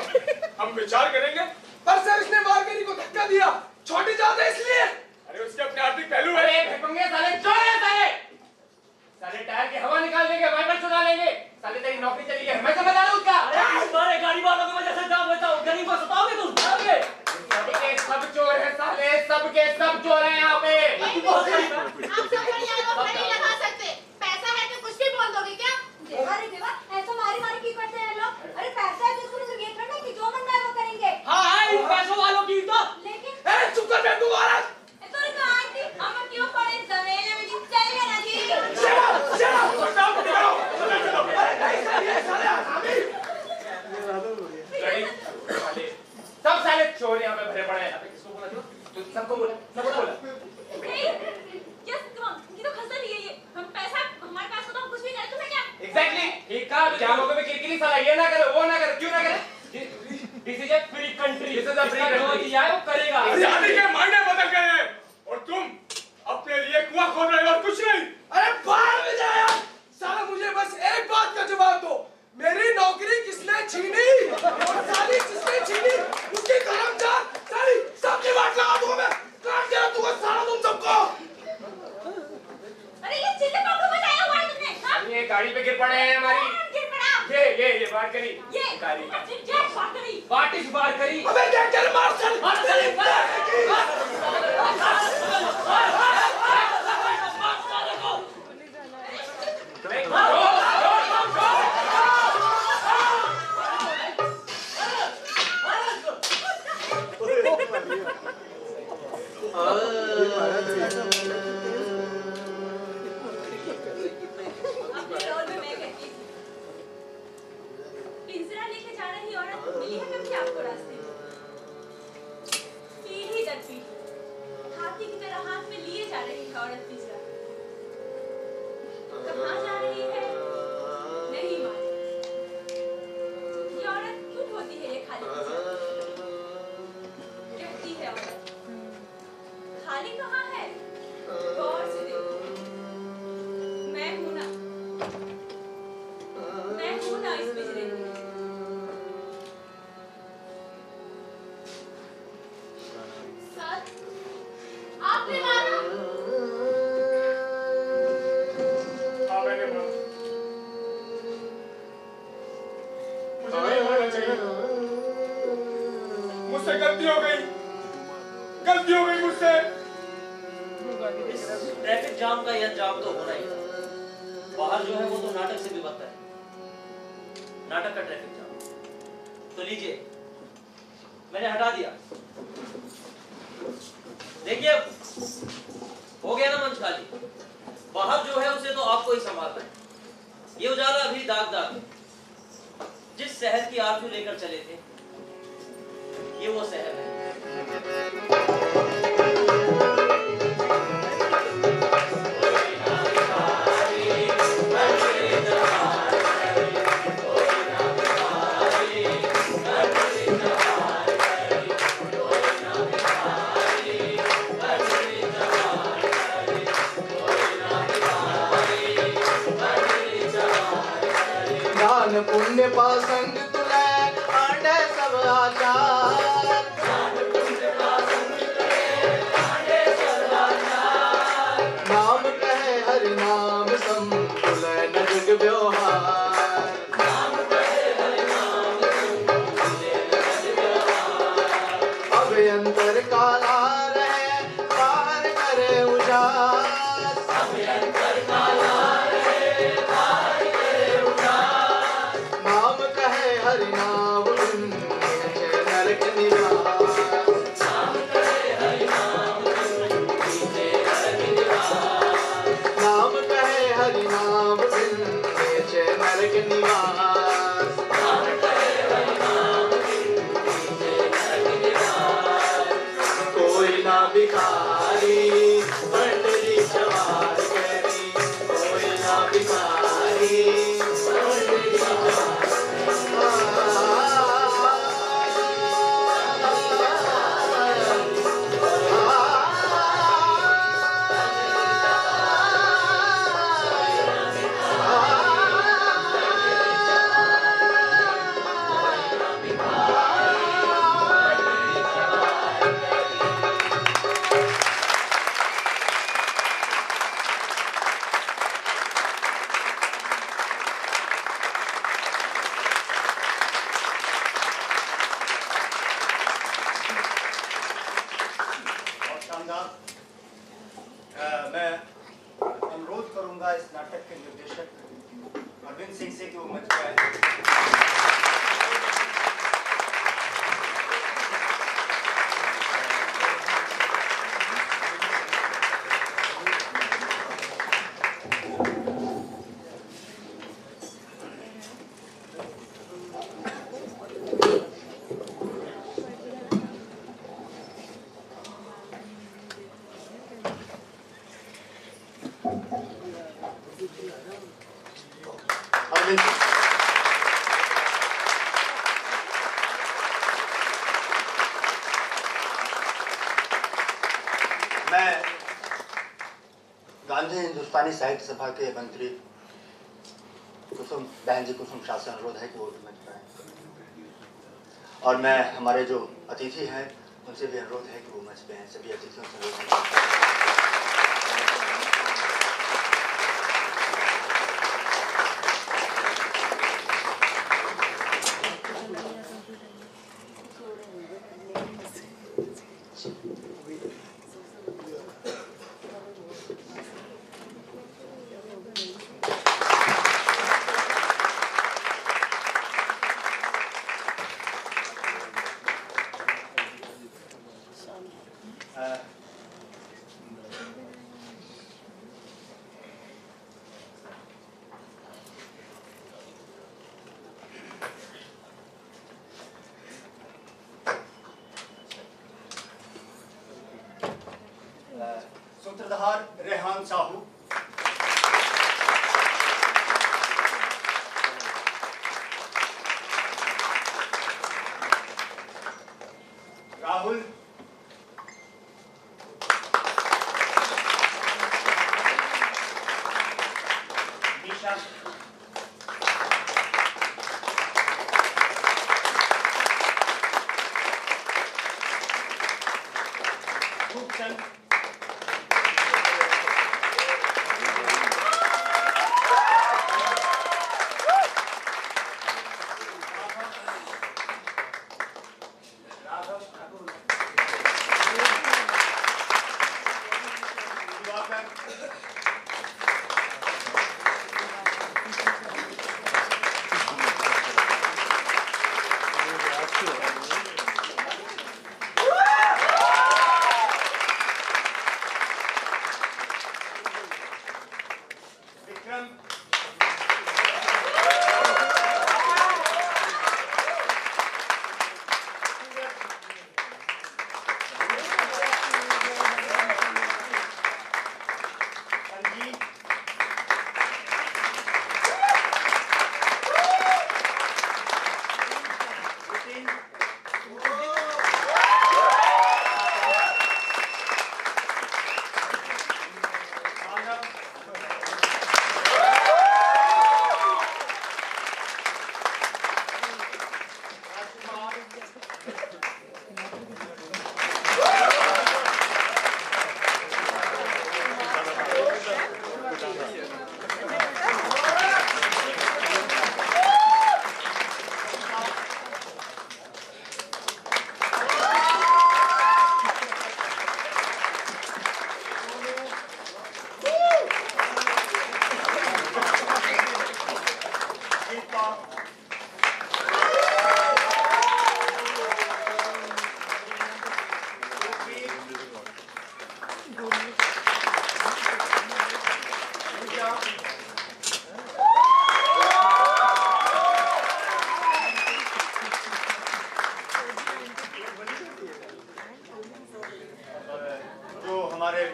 हम विचार करेंगे। पर सर इसने मार्केरी को धक्का दिया, छोटी जात है इसलिए। अरे उसके अपने आर्थिक पहलू है। अरे भिखमंगे साले चोर है साले। साले टायर की हवा निकाल देंगे, वाइपर चुरा लेंगे। साले तेरी नौकरी चली गई, मैं समझ आ रहा हूँ उसका। अरे तुम्हारे गाड़ी वालों की वजह से जाम बचाओ, गरीब को सताओगे तुम? आओगे? सबके सब चोर है साले, सबके सब चोर है यहाँ पे। आप सब पर ये आरोप नहीं लगा सकते। पैसा है तो कुछ भी बोल दोगे क्या? अरे देवा, ऐसा मारी मारी क्यों करते हैं लोग? अरे पैसा है तो इसको मतलब ये थोड़ा ना कि जो मन है वो करेंगे। हाँ, इन पैसों वालों की तो। लेकिन ए चुप कर बेवकूफ औरत। तो तो आंटी हम क्यों पड़े जमेले में जिस चाहिए ना जी। चलो बताओ निकलो। अरे नहीं सर, ये साले हरामी। सब साले चोर यहाँ पे भरे पड़े हैं। अबे किसको बोला तू? सबको बोला, सबको बोला। यस कम, ये तो खसर ही है ये। हम पैसा, हमारे पास तो हम कुछ भी करें, तुम्हें क्या? एग्जैक्टली ठीक कहा। क्या लोगों में किरकिरी साला, ये ना करे, वो ना करे, क्यों ना करे? This is a free country. This is a free country. जो दिया है वो करेगा। आजादी के मायने बदल गए हैं और तुम अपने लिए कुआं खोद रहे हो और कुछ नहीं। अरे बाहर में जाया साला, मुझे बस एक बात का जवाब दो। मेरी नौकरी किसने छीनी? और साली किसने छीनी? उसके कर्मचारी साली सबकी बात लगा दूंगा मैं। काट के रखूंगा साला तुम सबको। अरे ये चिल्ले पापड़ बजाया हुआ है तुमने। हां, ये गाड़ी पे गिर पड़े हैं हमारी। गिर पड़ा। ये बात करी। ये गाड़ी बात करी। व्हाट इज बात करी? अबे देख कर मार चल। मुझसे गलती हो गई मुझसे। ट्रैफिक जाम का यह जाम तो होना ही था। बाहर जो है वो तो नाटक से भी बदतर है। नाटक का ट्रैफिक जाम। तो लीजिए, मैंने हटा दिया। देखिए, हो गया ना मंच खाली। बाहर जो है उसे तो आपको ही संभालना है। ये उजाला अभी दाग दाग है। जिस शहर की आरज़ू लेकर चले थे, ये वो शहर है। दान पुण्य पासंग तुले आंडे सब आचार, नाम कहे हरि नाम सम तुले न जग व्यवहार, अभयंतर काला रहे पार करे उजास, नाम कहे हरि नाम बिन नीचे नरक निवास, नाम कहे हरि नाम बिन नीचे नरक निवास, कोई ना भिखारी पंडरी सवार करी, कोई ना भिखारी पंडरी सवार बहुत शानदार। मैं अनुरोध करूंगा इस नाटक के निर्देशक अरविंद सिंह से कि वो मंच पे आए। अरविंद सिंह। मैं गांधी हिंदुस्तानी साहित्य सभा के मंत्री कुसुम बहन जी कुसुम शाह से अनुरोध है कि वो भी मंच पर आएं। और मैं हमारे जो अतिथि हैं उनसे भी अनुरोध है कि वो मंच पे आएं। सभी अतिथियों से अनुरोध है। सूत्रधार रेहान साहू, राहुल, निशा, खूबचंद,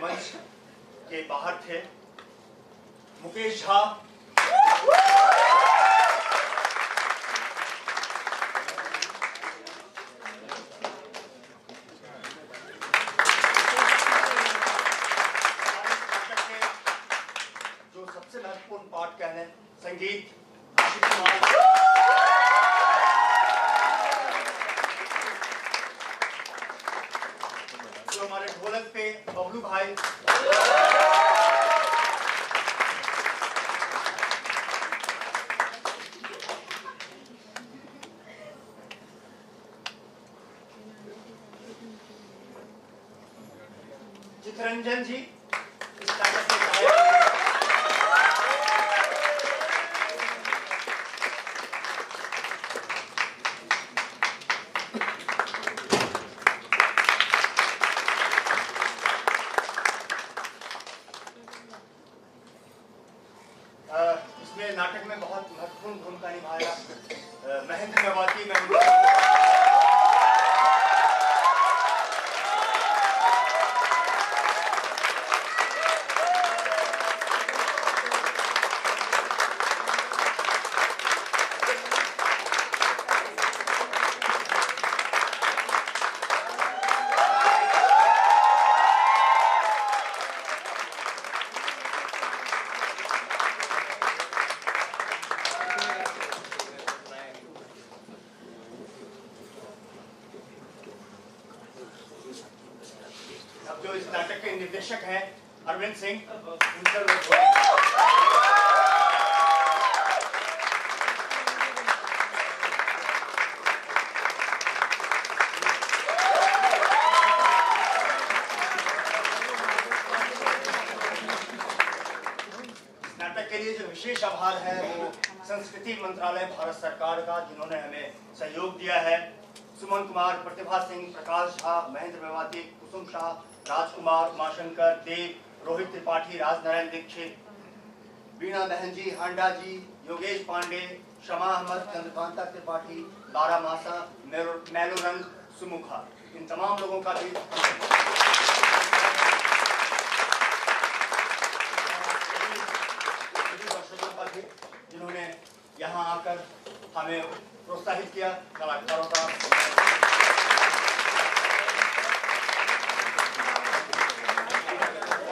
मंच के बाहर थे। मुकेश झा, जो सबसे महत्वपूर्ण पार्ट कह रहे हैं, संगीत आशीष कुमार, जो हमारे ढोलक पे बबलू भाई, चित्रंजन जी इस नाटक के गायक, इसमें नाटक में बहुत महत्वपूर्ण भूमिका निभाया महेंद्र मेवाती। अब जो इस नाटक के निर्देशक हैं अरविंद सिंह, नाटक के लिए जो विशेष आभार है वो संस्कृति मंत्रालय भारत सरकार का, जिन्होंने हमें सहयोग दिया है। सुमन कुमार, प्रतिभा सिंह, प्रकाश झा, महेंद्र मेवाती, कुसुम शाह, राजकुमार, उमाशंकर, देव, रोहित त्रिपाठी, राजनारायण दीक्षित, बीना बहन जी, हांडा जी, योगेश पांडे, शमा अहमद, चंद्रकांता त्रिपाठी, बारामासा, मैलोरंग, सुमुखा, इन तमाम लोगों का भी जिन्होंने यहाँ आकर हमें प्रोत्साहित किया। कलाकारों का